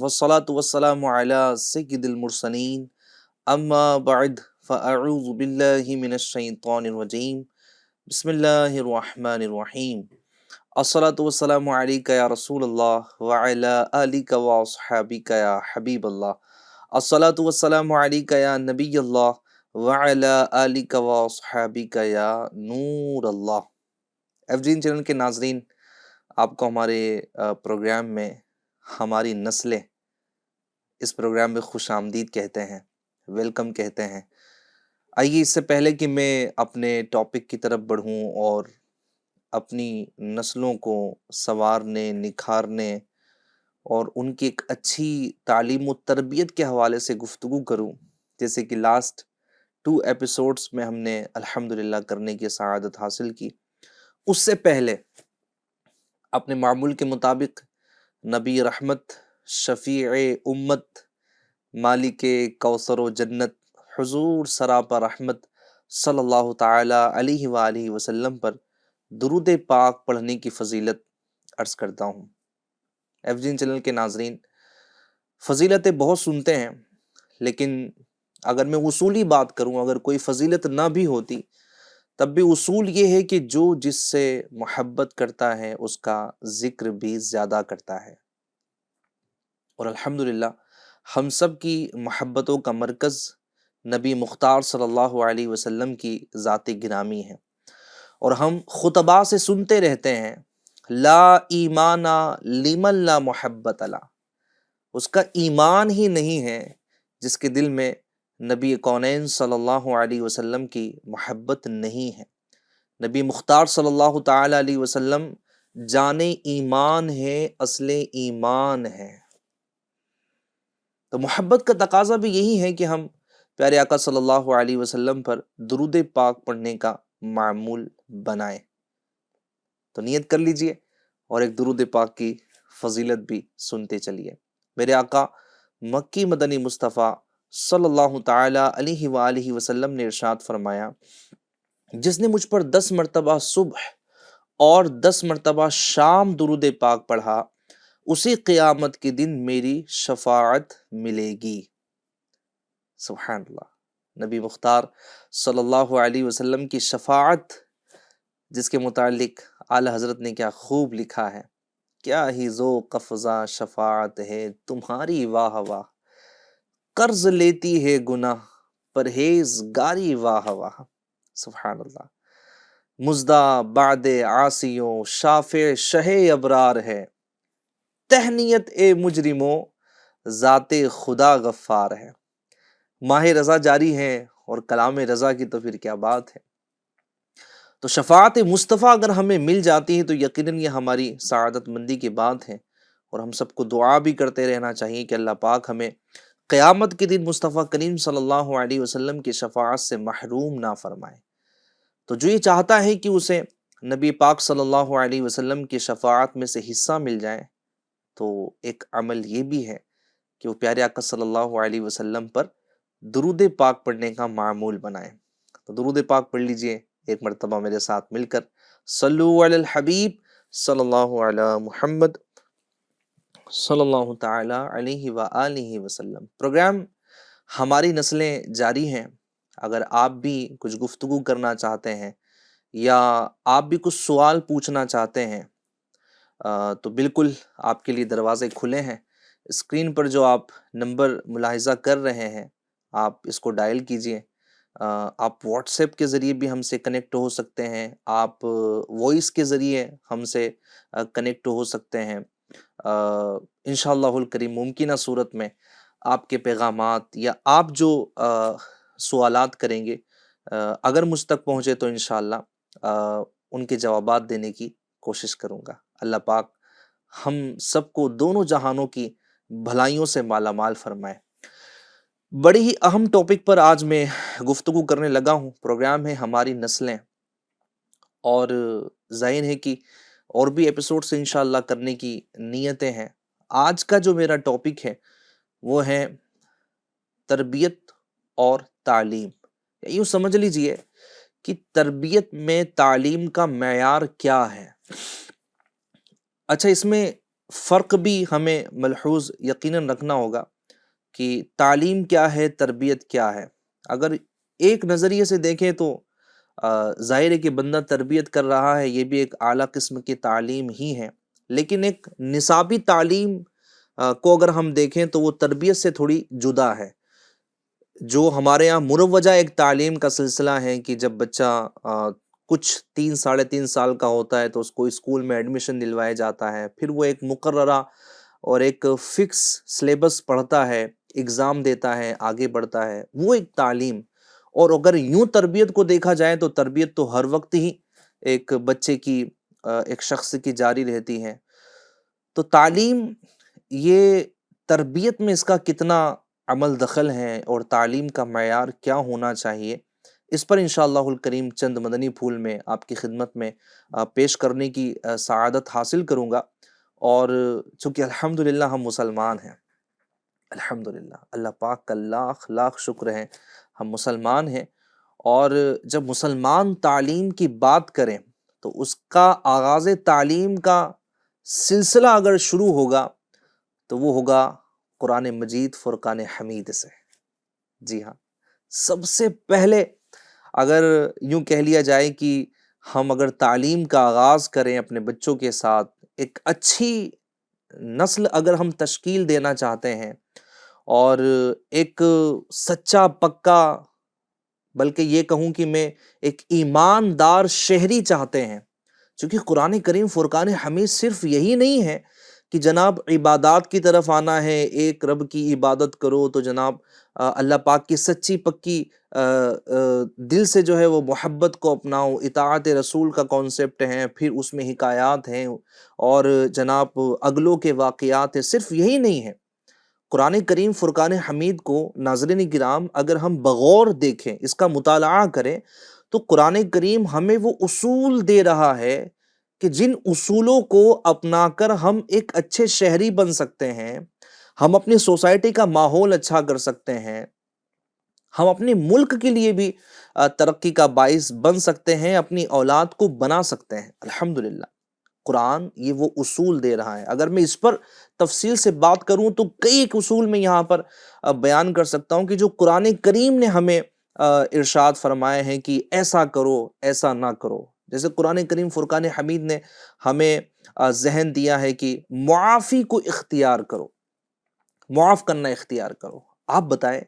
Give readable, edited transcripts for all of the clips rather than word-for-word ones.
والصلاة والسلام على سيد المرسلين أما بعد فأعوذ بالله من الشيطان الرجيم بسم الله الرحمن الرحيم الصلاة والسلام عليك يا رسول الله وعلى آلك وأصحابك يا حبيب الله الصلاة والسلام عليك يا نبي الله وعلى آلك وأصحابك يا نور اللہ۔ ایف چینل کے ناظرین، آپ کو ہمارے پروگرام میں ہماری نسلیں اس پروگرام میں خوش آمدید کہتے ہیں، ویلکم کہتے ہیں۔ آئیے اس سے پہلے کہ میں اپنے ٹاپک کی طرف بڑھوں اور اپنی نسلوں کو سنوارنے، نکھارنے اور ان کی ایک اچھی تعلیم و تربیت کے حوالے سے گفتگو کروں، جیسے کہ لاسٹ 2 ایپیسوڈز میں ہم نے الحمدللہ کرنے کی سعادت حاصل کی، اس سے پہلے اپنے معمول کے مطابق نبی رحمت، شفیع امت، مالک کوثر و جنت، حضور سراپا رحمت صلی اللہ تعالی علیہ وآلہ وسلم پر درود پاک پڑھنے کی فضیلت عرض کرتا ہوں۔ ایف جین چینل کے ناظرین، فضیلتیں بہت سنتے ہیں، لیکن اگر میں اصولی بات کروں، اگر کوئی فضیلت نہ بھی ہوتی تب بھی اصول یہ ہے کہ جو جس سے محبت کرتا ہے اس کا ذکر بھی زیادہ کرتا ہے، اور الحمدللہ ہم سب کی محبتوں کا مرکز نبی مختار صلی اللہ علیہ وسلم کی ذات گرامی ہے، اور ہم خطباء سے سنتے رہتے ہیں لا ایمان لمن لا محبت لا، اس کا ایمان ہی نہیں ہے جس کے دل میں نبی کونین صلی اللہ علیہ وسلم کی محبت نہیں ہے۔ نبی مختار صلی اللہ تعالی علیہ وسلم جان ایمان ہے، اصل ایمان ہے، تو محبت کا تقاضا بھی یہی ہے کہ ہم پیارے آقا صلی اللہ علیہ وسلم پر درود پاک پڑھنے کا معمول بنائیں۔ تو نیت کر لیجئے اور ایک درود پاک کی فضیلت بھی سنتے چلیے۔ میرے آقا مکی مدنی مصطفیٰ صلی اللہ تعالی علیہ وآلہ وسلم نے ارشاد فرمایا، جس نے مجھ پر 10 مرتبہ صبح اور 10 مرتبہ شام درود پاک پڑھا، اسی قیامت کے دن میری شفاعت ملے گی۔ سبحان اللہ، نبی مختار صلی اللہ علیہ وسلم کی شفاعت، جس کے متعلق اعلی حضرت نے کیا خوب لکھا ہے، کیا ہی ذوق افزا شفاعت ہے تمہاری واہ واہ، قرض لیتی ہے گناہ پرہیزگاری واہ واہ۔ سبحان اللہ، مزدہ بعد عاصیوں شافع شہ ابرار ہے، تہنیت اے مجرموں ذات خدا غفار ہے۔ ماہ رضا جاری ہے اور کلام رضا کی تو پھر کیا بات ہے۔ تو شفاعت مصطفیٰ اگر ہمیں مل جاتی ہے تو یقیناً یہ ہماری سعادت مندی کی بات ہے، اور ہم سب کو دعا بھی کرتے رہنا چاہیے کہ اللہ پاک ہمیں قیامت کے دن مصطفیٰ کریم صلی اللہ علیہ وسلم کی شفاعت سے محروم نہ فرمائے۔ تو جو یہ چاہتا ہے کہ اسے نبی پاک صلی اللہ علیہ وسلم کی شفاعت میں سے حصہ مل جائے، تو ایک عمل یہ بھی ہے کہ وہ پیارے آقا صلی اللہ علیہ وسلم پر درود پاک پڑھنے کا معمول بنائے۔ تو درود پاک پڑھ لیجئے ایک مرتبہ میرے ساتھ مل کر، صلو علی الحبیب صلی اللہ علی محمد صلی اللہ تعالی علیہ وآلہ وسلم۔ پروگرام ہماری نسلیں جاری ہیں۔ اگر آپ بھی کچھ گفتگو کرنا چاہتے ہیں یا آپ بھی کچھ سوال پوچھنا چاہتے ہیں تو بالکل آپ کے لیے دروازے کھلے ہیں۔ اسکرین پر جو آپ نمبر ملاحظہ کر رہے ہیں، آپ اس کو ڈائل کیجئے۔ آپ واٹس ایپ کے ذریعے بھی ہم سے کنیکٹ ہو سکتے ہیں، آپ وائس کے ذریعے ہم سے کنیکٹ ہو سکتے ہیں۔ انشاءاللہ الکریم ممکنہ صورت میں آپ کے پیغامات یا آپ جو سوالات کریں گے اگر مجھ تک پہنچے تو انشاءاللہ ان کے جوابات دینے کی کوشش کروں گا۔ اللہ پاک ہم سب کو دونوں جہانوں کی بھلائیوں سے مالا مال فرمائے۔ بڑی ہی اہم ٹاپک پر آج میں گفتگو کرنے لگا ہوں۔ پروگرام ہے ہماری نسلیں، اور ظاہر ہے کہ اور بھی ایپیسوڈز انشاءاللہ کرنے کی نیتیں ہیں۔ آج کا جو میرا ٹاپک ہے وہ ہے تربیت اور تعلیم۔ یوں سمجھ لیجئے کہ تربیت میں تعلیم کا معیار کیا ہے۔ اچھا، اس میں فرق بھی ہمیں ملحوظ یقیناً رکھنا ہوگا کہ تعلیم کیا ہے، تربیت کیا ہے۔ اگر ایک نظریے سے دیکھیں تو ظاہر ہے کہ بندہ تربیت کر رہا ہے، یہ بھی ایک اعلیٰ قسم کی تعلیم ہی ہے، لیکن ایک نصابی تعلیم کو اگر ہم دیکھیں تو وہ تربیت سے تھوڑی جدا ہے۔ جو ہمارے یہاں مروجہ ایک تعلیم کا سلسلہ ہے کہ جب بچہ کچھ 3 ساڑھے 3 سال کا ہوتا ہے تو اس کو اسکول میں ایڈمیشن دلوایا جاتا ہے، پھر وہ ایک مقررہ اور ایک فکس سلیبس پڑھتا ہے، اگزام دیتا ہے، آگے بڑھتا ہے، وہ ایک تعلیم۔ اور اگر یوں تربیت کو دیکھا جائے تو تربیت تو ہر وقت ہی ایک بچے کی، ایک شخص کی جاری رہتی ہے۔ تو تعلیم، یہ تربیت میں اس کا کتنا عمل دخل ہے اور تعلیم کا معیار کیا ہونا چاہیے، اس پر انشاءاللہ الکریم چند مدنی پھول میں آپ کی خدمت میں پیش کرنے کی سعادت حاصل کروں گا۔ اور چونکہ الحمدللہ ہم مسلمان ہیں، الحمدللہ اللہ پاک کا لاکھ لاکھ شکر ہے ہم مسلمان ہیں، اور جب مسلمان تعلیم کی بات کریں تو اس کا آغاز تعلیم کا سلسلہ اگر شروع ہوگا تو وہ ہوگا قرآن مجید فرقان حمید سے۔ جی ہاں، سب سے پہلے اگر یوں کہہ لیا جائے کہ ہم اگر تعلیم کا آغاز کریں اپنے بچوں کے ساتھ، ایک اچھی نسل اگر ہم تشکیل دینا چاہتے ہیں اور ایک سچا پکا، بلکہ یہ کہوں کہ میں ایک ایماندار شہری چاہتے ہیں، چونکہ قرآن کریم فرقان حمید صرف یہی نہیں ہے کہ جناب عبادات کی طرف آنا ہے، ایک رب کی عبادت کرو تو جناب اللہ پاک کی سچی پکی دل سے جو ہے وہ محبت کو اپناؤ، اطاعت رسول کا کانسیپٹ ہے، پھر اس میں حکایات ہیں اور جناب اگلوں کے واقعات ہیں، صرف یہی نہیں ہے۔ قرآن کریم فرقان حمید کو ناظرین کرام اگر ہم بغور دیکھیں، اس کا مطالعہ کریں، تو قرآن کریم ہمیں وہ اصول دے رہا ہے کہ جن اصولوں کو اپنا کر ہم ایک اچھے شہری بن سکتے ہیں، ہم اپنی سوسائٹی کا ماحول اچھا کر سکتے ہیں، ہم اپنے ملک کے لیے بھی ترقی کا باعث بن سکتے ہیں، اپنی اولاد کو بنا سکتے ہیں۔ الحمدللہ قرآن یہ وہ اصول دے رہا ہے۔ اگر میں اس پر تفصیل سے بات کروں تو کئی ایک اصول میں یہاں پر بیان کر سکتا ہوں کہ جو قرآن کریم نے ہمیں ارشاد فرمائے ہیں کہ ایسا کرو، ایسا نہ کرو۔ جیسے قرآن کریم فرقان حمید نے ہمیں ذہن دیا ہے کہ معافی کو اختیار کرو، معاف کرنا اختیار کرو۔ آپ بتائیں،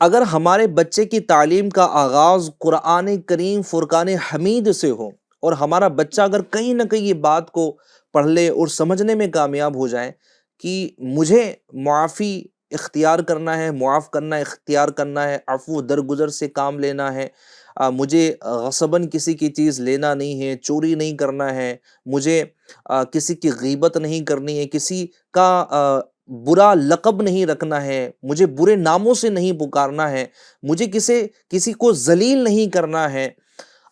اگر ہمارے بچے کی تعلیم کا آغاز قرآن کریم فرقان حمید سے ہو اور ہمارا بچہ اگر کہیں نہ کہیں یہ بات کو پڑھ لے اور سمجھنے میں کامیاب ہو جائے کہ مجھے معافی اختیار کرنا ہے، معاف کرنا اختیار کرنا ہے، عفو درگزر سے کام لینا ہے، مجھے غصباً کسی کی چیز لینا نہیں ہے، چوری نہیں کرنا ہے، مجھے کسی کی غیبت نہیں کرنی ہے، کسی کا برا لقب نہیں رکھنا ہے، مجھے برے ناموں سے نہیں پکارنا ہے، مجھے کسی کو ذلیل نہیں کرنا ہے۔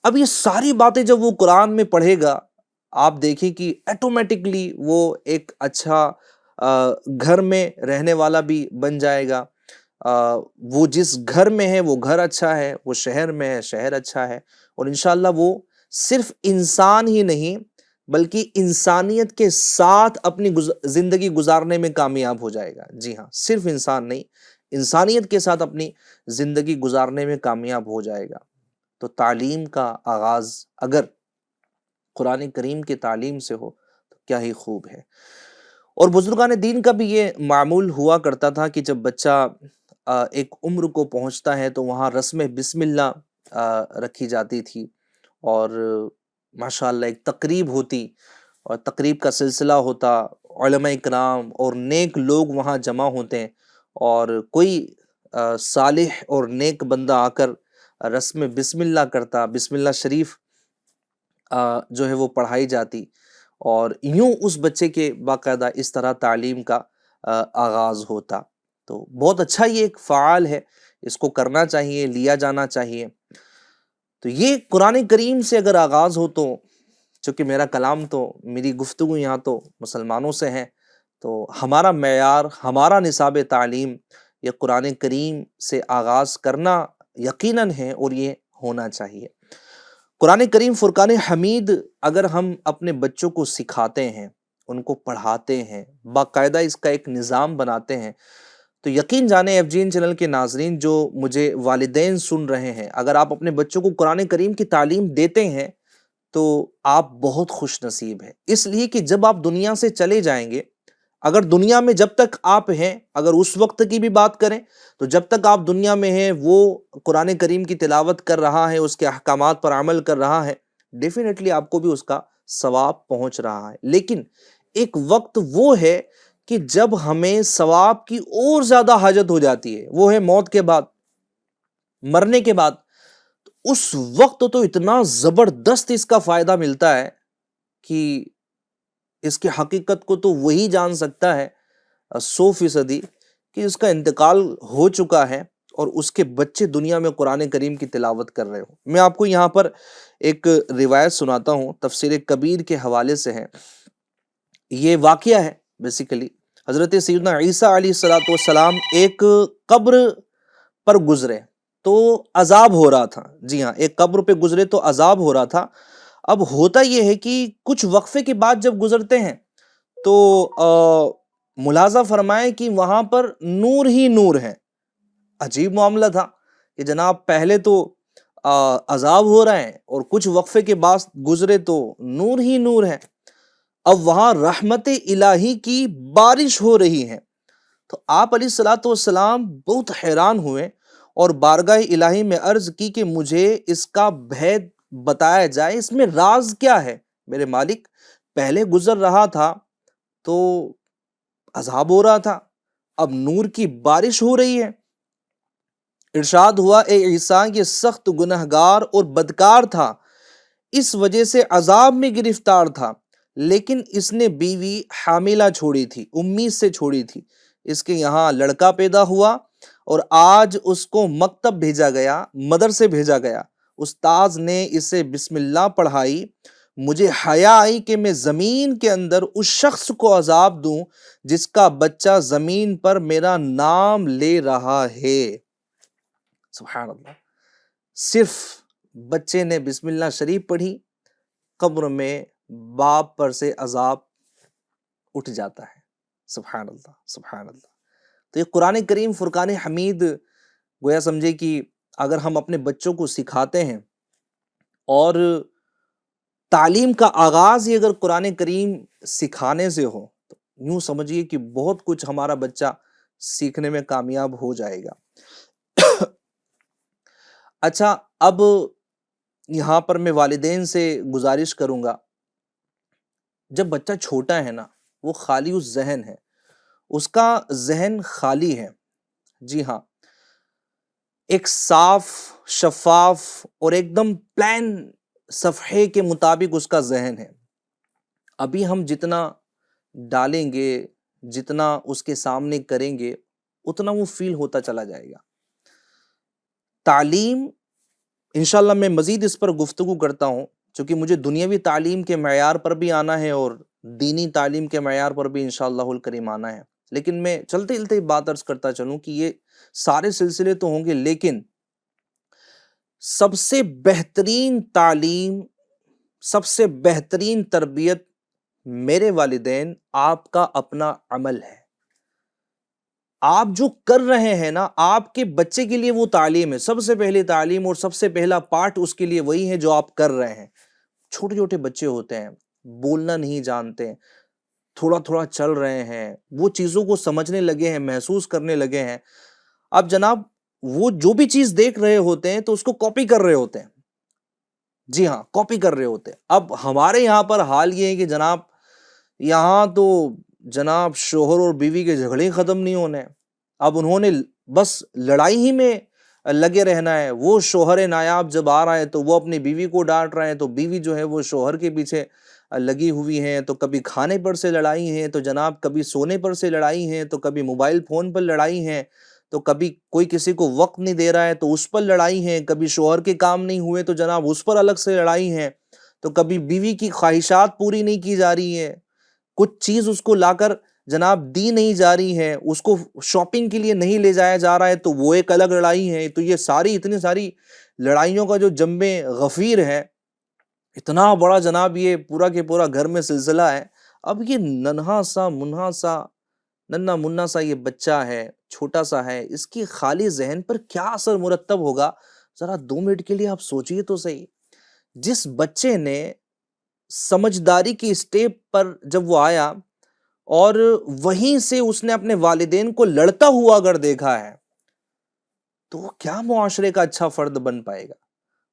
اب یہ ساری باتیں جب وہ قرآن میں پڑھے گا، آپ دیکھیں کہ ایٹومیٹکلی وہ ایک اچھا گھر میں رہنے والا بھی بن جائے گا۔ وہ جس گھر میں ہے وہ گھر اچھا ہے، وہ شہر میں ہے شہر اچھا ہے، اور انشاءاللہ وہ صرف انسان ہی نہیں بلکہ انسانیت کے ساتھ اپنی زندگی گزارنے میں کامیاب ہو جائے گا۔ جی ہاں، صرف انسان نہیں، انسانیت کے ساتھ اپنی زندگی گزارنے میں کامیاب ہو جائے گا۔ تو تعلیم کا آغاز اگر قرآن کریم کی تعلیم سے ہو تو کیا ہی خوب ہے۔ اور بزرگان دین کا بھی یہ معمول ہوا کرتا تھا کہ جب بچہ ایک عمر کو پہنچتا ہے تو وہاں رسم بسم اللہ رکھی جاتی تھی، اور ماشاءاللہ ایک تقریب ہوتی اور تقریب کا سلسلہ ہوتا، علماء کرام اور نیک لوگ وہاں جمع ہوتے ہیں، اور کوئی صالح اور نیک بندہ آ کر رسم بسم اللہ کرتا، بسم اللہ شریف جو ہے وہ پڑھائی جاتی، اور یوں اس بچے کے باقاعدہ اس طرح تعلیم کا آغاز ہوتا۔ تو بہت اچھا، یہ ایک فعال ہے، اس کو کرنا چاہیے، لیا جانا چاہیے۔ تو یہ قرآن کریم سے اگر آغاز ہو تو، چونکہ میرا کلام تو، میری گفتگو یہاں تو مسلمانوں سے ہے، تو ہمارا معیار، ہمارا نصاب تعلیم یہ قرآن کریم سے آغاز کرنا یقیناً ہے، اور یہ ہونا چاہیے۔ قرآن کریم فرقان حمید اگر ہم اپنے بچوں کو سکھاتے ہیں، ان کو پڑھاتے ہیں، باقاعدہ اس کا ایک نظام بناتے ہیں، تو یقین جانیں ایف جی این چینل کے ناظرین جو مجھے والدین سن رہے ہیں، اگر آپ اپنے بچوں کو قرآن کریم کی تعلیم دیتے ہیں تو آپ بہت خوش نصیب ہیں، اس لیے کہ جب آپ دنیا سے چلے جائیں گے، اگر دنیا میں جب تک آپ ہیں، اگر اس وقت کی بھی بات کریں تو جب تک آپ دنیا میں ہیں وہ قرآن کریم کی تلاوت کر رہا ہے، اس کے احکامات پر عمل کر رہا ہے، ڈیفینیٹلی آپ کو بھی اس کا ثواب پہنچ رہا ہے۔ لیکن ایک وقت وہ ہے کہ جب ہمیں ثواب کی اور زیادہ حاجت ہو جاتی ہے، وہ ہے موت کے بعد، مرنے کے بعد، اس وقت تو اتنا زبردست اس کا فائدہ ملتا ہے کہ اس کی حقیقت کو تو وہی جان سکتا ہے 100% کہ اس کا انتقال ہو چکا ہے اور اس کے بچے دنیا میں قرآن کریم کی تلاوت کر رہے ہوں۔ میں آپ کو یہاں پر ایک روایت سناتا ہوں، تفسیر کبیر کے حوالے سے ہے، یہ واقعہ ہے بیسیکلی حضرت سیدنا عیسیٰ علیہ السلام ایک قبر پر گزرے تو عذاب ہو رہا تھا، جی ہاں، ایک قبر پہ گزرے تو عذاب ہو رہا تھا۔ اب ہوتا یہ ہے کہ کچھ وقفے کے بعد جب گزرتے ہیں تو ملاحظہ فرمائیں کہ وہاں پر نور ہی نور ہے۔ عجیب معاملہ تھا کہ جناب پہلے تو عذاب ہو رہا ہے اور کچھ وقفے کے بعد گزرے تو نور ہی نور ہے، اب وہاں رحمت الہی کی بارش ہو رہی ہے۔ تو آپ علیہ الصلوۃ والسلام بہت حیران ہوئے اور بارگاہ الہی میں عرض کی کہ مجھے اس کا بھید بتایا جائے، اس میں راز کیا ہے میرے مالک؟ پہلے گزر رہا تھا تو عذاب ہو رہا تھا، اب نور کی بارش ہو رہی ہے۔ ارشاد ہوا اے عیسیٰ یہ سخت گنہگار اور بدکار تھا، اس وجہ سے عذاب میں گرفتار تھا، لیکن اس نے بیوی حاملہ چھوڑی تھی، امید سے چھوڑی تھی، اس کے یہاں لڑکا پیدا ہوا اور آج اس کو مکتب بھیجا گیا، مدرسے بھیجا گیا، استاذ نے اسے بسم اللہ پڑھائی، مجھے حیا آئی کہ میں زمین کے اندر اس شخص کو عذاب دوں جس کا بچہ زمین پر میرا نام لے رہا ہے۔ سبحان اللہ، صرف بچے نے بسم اللہ شریف پڑھی، قبر میں باپ پر سے عذاب اٹھ جاتا ہے۔ سبحان اللہ، سبحان اللہ۔ تو یہ قرآن کریم فرقان حمید گویا سمجھے کہ اگر ہم اپنے بچوں کو سکھاتے ہیں اور تعلیم کا آغاز ہی اگر قرآن کریم سکھانے سے ہو تو یوں سمجھیے کہ بہت کچھ ہمارا بچہ سیکھنے میں کامیاب ہو جائے گا۔ اچھا، اب یہاں پر میں والدین سے گزارش کروں گا، جب بچہ چھوٹا ہے نا، وہ خالی اس ذہن ہے، اس کا ذہن خالی ہے، جی ہاں، ایک صاف شفاف اور ایک دم پلین صفحے کے مطابق اس کا ذہن ہے۔ ابھی ہم جتنا ڈالیں گے، جتنا اس کے سامنے کریں گے، اتنا وہ فیل ہوتا چلا جائے گا۔ تعلیم انشاءاللہ میں مزید اس پر گفتگو کرتا ہوں، چونکہ مجھے دنیاوی تعلیم کے معیار پر بھی آنا ہے اور دینی تعلیم کے معیار پر بھی انشاءاللہ الکریم آنا ہے، لیکن میں چلتے چلتے بات عرض کرتا چلوں کہ یہ سارے سلسلے تو ہوں گے، لیکن سب سے بہترین تعلیم، سب سے بہترین تربیت میرے والدین آپ کا اپنا عمل ہے۔ آپ جو کر رہے ہیں نا، آپ کے بچے کے لیے وہ تعلیم ہے، سب سے پہلی تعلیم اور سب سے پہلا پارٹ اس کے لیے وہی ہے جو آپ کر رہے ہیں۔ چھوٹے چھوٹے بچے ہوتے ہیں، بولنا نہیں جانتے، تھوڑا تھوڑا چل رہے ہیں، وہ چیزوں کو سمجھنے لگے ہیں، محسوس کرنے لگے ہیں۔ اب جناب وہ جو بھی چیز دیکھ رہے ہوتے ہیں تو اس کو کاپی کر رہے ہوتے ہیں، جی ہاں، کاپی کر رہے ہوتے ہیں۔ اب ہمارے یہاں پر حال یہ ہے کہ جناب یہاں تو جناب شوہر اور بیوی کے جھگڑے ختم نہیں ہونے، اب انہوں نے بس لڑائی ہی میں لگے رہنا ہے۔ وہ شوہر نایاب جب آ رہا ہے تو وہ اپنی بیوی کو ڈانٹ رہے ہیں، تو بیوی جو ہے وہ شوہر کے پیچھے لگی ہوئی ہیں، تو کبھی کھانے پر سے لڑائی ہیں، تو جناب کبھی سونے پر سے لڑائی ہیں، تو کبھی موبائل فون پر لڑائی ہیں، تو کبھی کوئی کسی کو وقت نہیں دے رہا ہے تو اس پر لڑائی ہیں، کبھی شوہر کے کام نہیں ہوئے تو جناب اس پر الگ سے لڑائی ہیں، تو کبھی بیوی کی خواہشات پوری نہیں کی جا رہی ہیں، کچھ چیز اس کو لا کر جناب دی نہیں جا رہی ہے، اس کو شاپنگ کے لیے نہیں لے جایا جا رہا ہے تو وہ ایک الگ لڑائی ہے۔ تو یہ ساری اتنی ساری لڑائیوں کا جو جنبے غفیر ہے، اتنا بڑا جناب یہ پورا کے پورا گھر میں سلسلہ ہے۔ اب یہ ننھا منا سا یہ بچہ ہے، چھوٹا سا ہے، اس کی خالی ذہن پر کیا اثر مرتب ہوگا؟ ذرا 2 منٹ کے لیے آپ سوچئے تو صحیح۔ جس بچے نے سمجھداری کی اسٹیپ پر جب وہ آیا اور وہیں سے اس نے اپنے والدین کو لڑتا ہوا اگر دیکھا ہے تو وہ کیا معاشرے کا اچھا فرد بن پائے گا؟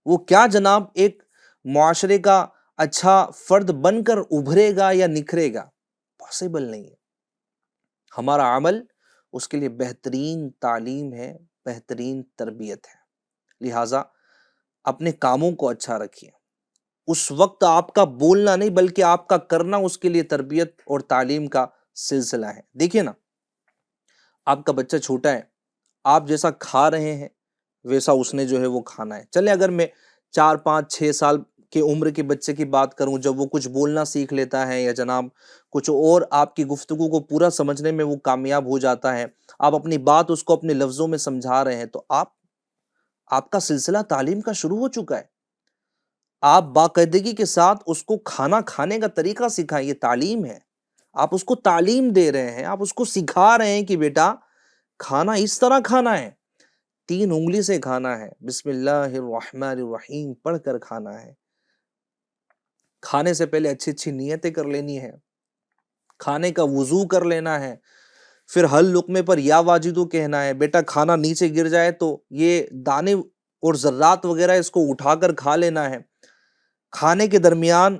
وہ کیا جناب ایک معاشرے کا اچھا فرد بن کر ابھرے گا یا نکھرے گا؟ پاسبل نہیں ہے۔ ہمارا عمل اس کے لیے بہترین تعلیم ہے، بہترین تربیت ہے۔ لہٰذا اپنے کاموں کو اچھا رکھیے۔ اس وقت آپ کا بولنا نہیں بلکہ آپ کا کرنا اس کے لیے تربیت اور تعلیم کا سلسلہ ہے۔ دیکھیے نا، آپ کا بچہ چھوٹا ہے، آپ جیسا کھا رہے ہیں ویسا اس نے جو ہے وہ کھانا ہے۔ چلے اگر میں 4 5 6 سال کی عمر کے بچے کی بات کروں، جب وہ کچھ بولنا سیکھ لیتا ہے یا جناب کچھ اور آپ کی گفتگو کو پورا سمجھنے میں وہ کامیاب ہو جاتا ہے، آپ اپنی بات اس کو اپنے لفظوں میں سمجھا رہے ہیں، تو آپ کا سلسلہ تعلیم کا شروع ہو چکا ہے۔ آپ باقاعدگی کے ساتھ اس کو کھانا کھانے کا طریقہ سکھائیں، یہ تعلیم ہے۔ آپ اس کو تعلیم دے رہے ہیں، آپ اس کو سکھا رہے ہیں کہ بیٹا کھانا اس طرح کھانا ہے، 3 انگلی سے کھانا ہے، بسم اللہ الرحمن الرحیم پڑھ کر کھانا ہے۔ کھانے سے پہلے اچھی اچھی نیتیں کر لینی ہے، کھانے کا وضو کر لینا ہے، پھر ہر لقمے پر یا واجدو کہنا ہے۔ بیٹا کھانا نیچے گر جائے تو یہ دانے اور ذرات وغیرہ اس کو اٹھا کر کھا لینا ہے۔ کھانے کے درمیان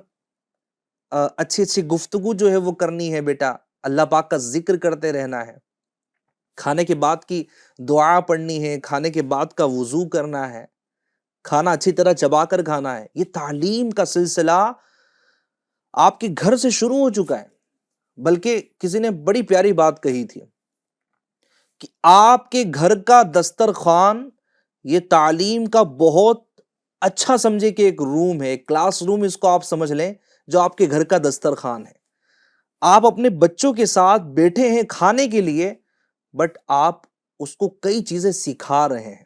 اچھی اچھی گفتگو جو ہے وہ کرنی ہے، بیٹا اللہ پاک کا ذکر کرتے رہنا ہے۔ کھانے کے بعد کی دعا پڑھنی ہے، کھانے کے بعد کا وضو کرنا ہے، کھانا اچھی طرح چبا کر کھانا ہے۔ یہ تعلیم کا سلسلہ آپ کے گھر سے شروع ہو چکا ہے۔ بلکہ کسی نے بڑی پیاری بات کہی تھی کہ آپ کے گھر کا دسترخوان یہ تعلیم کا بہت اچھا سمجھے کہ ایک روم ہے، ایک کلاس روم اس کو آپ سمجھ لیں جو آپ کے گھر کا دسترخوان ہے۔ آپ اپنے بچوں کے ساتھ بیٹھے ہیں کھانے کے لیے، بٹ آپ اس کو کئی چیزیں سکھا رہے ہیں،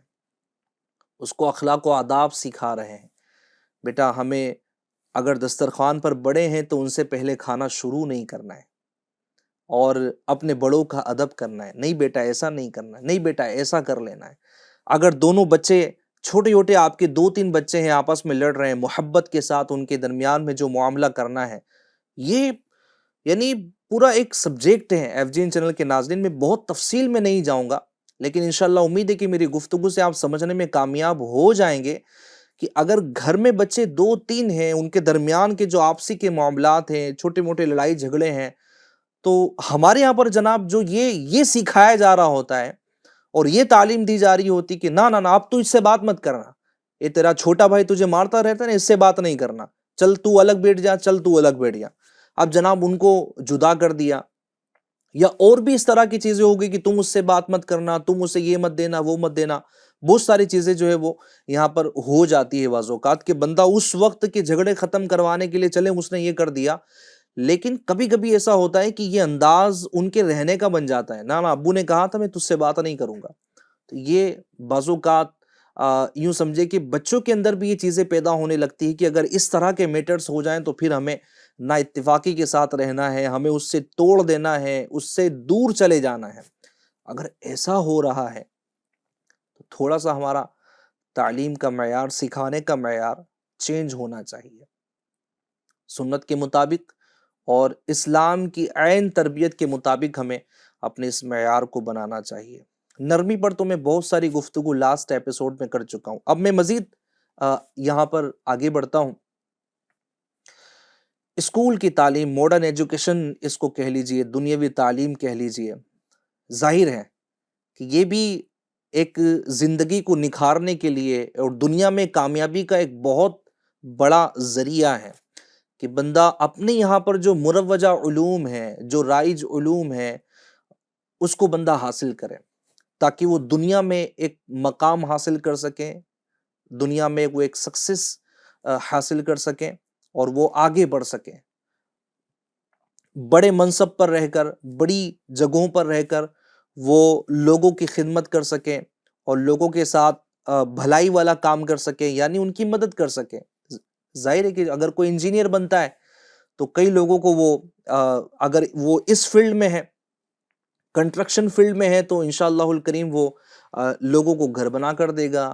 اس کو اخلاق و آداب سکھا رہے ہیں۔ بیٹا ہمیں اگر دسترخوان پر بڑے ہیں تو ان سے پہلے کھانا شروع نہیں کرنا ہے اور اپنے بڑوں کا ادب کرنا ہے۔ نہیں بیٹا ایسا نہیں کرنا ہے، نہیں بیٹا ایسا کر لینا ہے۔ اگر دونوں بچے چھوٹے چھوٹے آپ کے 2 3 بچے ہیں آپس میں لڑ رہے ہیں، محبت کے ساتھ ان کے درمیان میں جو معاملہ کرنا ہے، یہ یعنی پورا ایک سبجیکٹ ہے۔ ایف جی این چینل کے ناظرین میں بہت تفصیل میں نہیں جاؤں گا، لیکن انشاءاللہ امید ہے کہ میری گفتگو سے آپ سمجھنے میں کامیاب ہو جائیں گے کہ اگر گھر میں بچے 2 3 ہیں، ان کے درمیان کے جو آپسی کے معاملات ہیں، چھوٹے موٹے لڑائی جھگڑے ہیں، تو ہمارے یہاں پر جناب جو یہ سکھایا جا رہا ہوتا ہے اور یہ تعلیم دی جا رہی ہوتی کہ نہ نہ اب تو اس سے بات مت کرنا، یہ تیرا چھوٹا بھائی تجھے مارتا رہتا ہے نا، اس سے بات نہیں کرنا، چل تو الگ بیٹھ جا، چل تو الگ بیٹھ جا۔ اب جناب ان کو جدا کر دیا، یا اور بھی اس طرح کی چیزیں ہو گئی کہ تم اس سے بات مت کرنا، تم اسے یہ مت دینا، وہ مت دینا، بہت ساری چیزیں جو ہے وہ یہاں پر ہو جاتی ہے بعض اوقات کہ بندہ اس وقت کے جھگڑے ختم کروانے کے لیے چلے اس نے یہ کر دیا، لیکن کبھی کبھی ایسا ہوتا ہے کہ یہ انداز ان کے رہنے کا بن جاتا ہے، نا ابو نے کہا تھا میں تجھ سے بات نہیں کروں گا۔ تو یہ بعض اوقات یوں سمجھے کہ بچوں کے اندر بھی یہ چیزیں پیدا ہونے لگتی ہے کہ اگر اس طرح کے میٹرز ہو جائیں تو پھر ہمیں نا اتفاقی کے ساتھ رہنا ہے، ہمیں اس سے توڑ دینا ہے، اس سے دور چلے جانا ہے۔ اگر ایسا ہو رہا ہے تو تھوڑا سا ہمارا تعلیم کا معیار، سکھانے کا معیار چینج ہونا چاہیے، سنت کے مطابق اور اسلام کی عین تربیت کے مطابق ہمیں اپنے اس معیار کو بنانا چاہیے۔ نرمی پر تو میں بہت ساری گفتگو لاسٹ ایپیسوڈ میں کر چکا ہوں، اب میں مزید یہاں پر آگے بڑھتا ہوں۔ اسکول کی تعلیم، ماڈرن ایجوکیشن اس کو کہہ لیجئے، دنیاوی تعلیم کہہ لیجئے، ظاہر ہے کہ یہ بھی ایک زندگی کو نکھارنے کے لیے اور دنیا میں کامیابی کا ایک بہت بڑا ذریعہ ہے کہ بندہ اپنے یہاں پر جو مروجہ علوم ہے، جو رائج علوم ہے، اس کو بندہ حاصل کرے تاکہ وہ دنیا میں ایک مقام حاصل کر سکیں، دنیا میں وہ ایک سکسیس حاصل کر سکیں اور وہ آگے بڑھ سکیں، بڑے منصب پر رہ کر، بڑی جگہوں پر رہ کر وہ لوگوں کی خدمت کر سکیں اور لوگوں کے ساتھ بھلائی والا کام کر سکیں، یعنی ان کی مدد کر سکیں۔ ظاہر ہے کہ اگر کوئی انجینئر بنتا ہے تو کئی لوگوں کو وہ اگر وہ اس فیلڈ میں ہے، کنسٹرکشن فیلڈ میں ہے، تو انشاءاللہ الکریم وہ لوگوں کو گھر بنا کر دے گا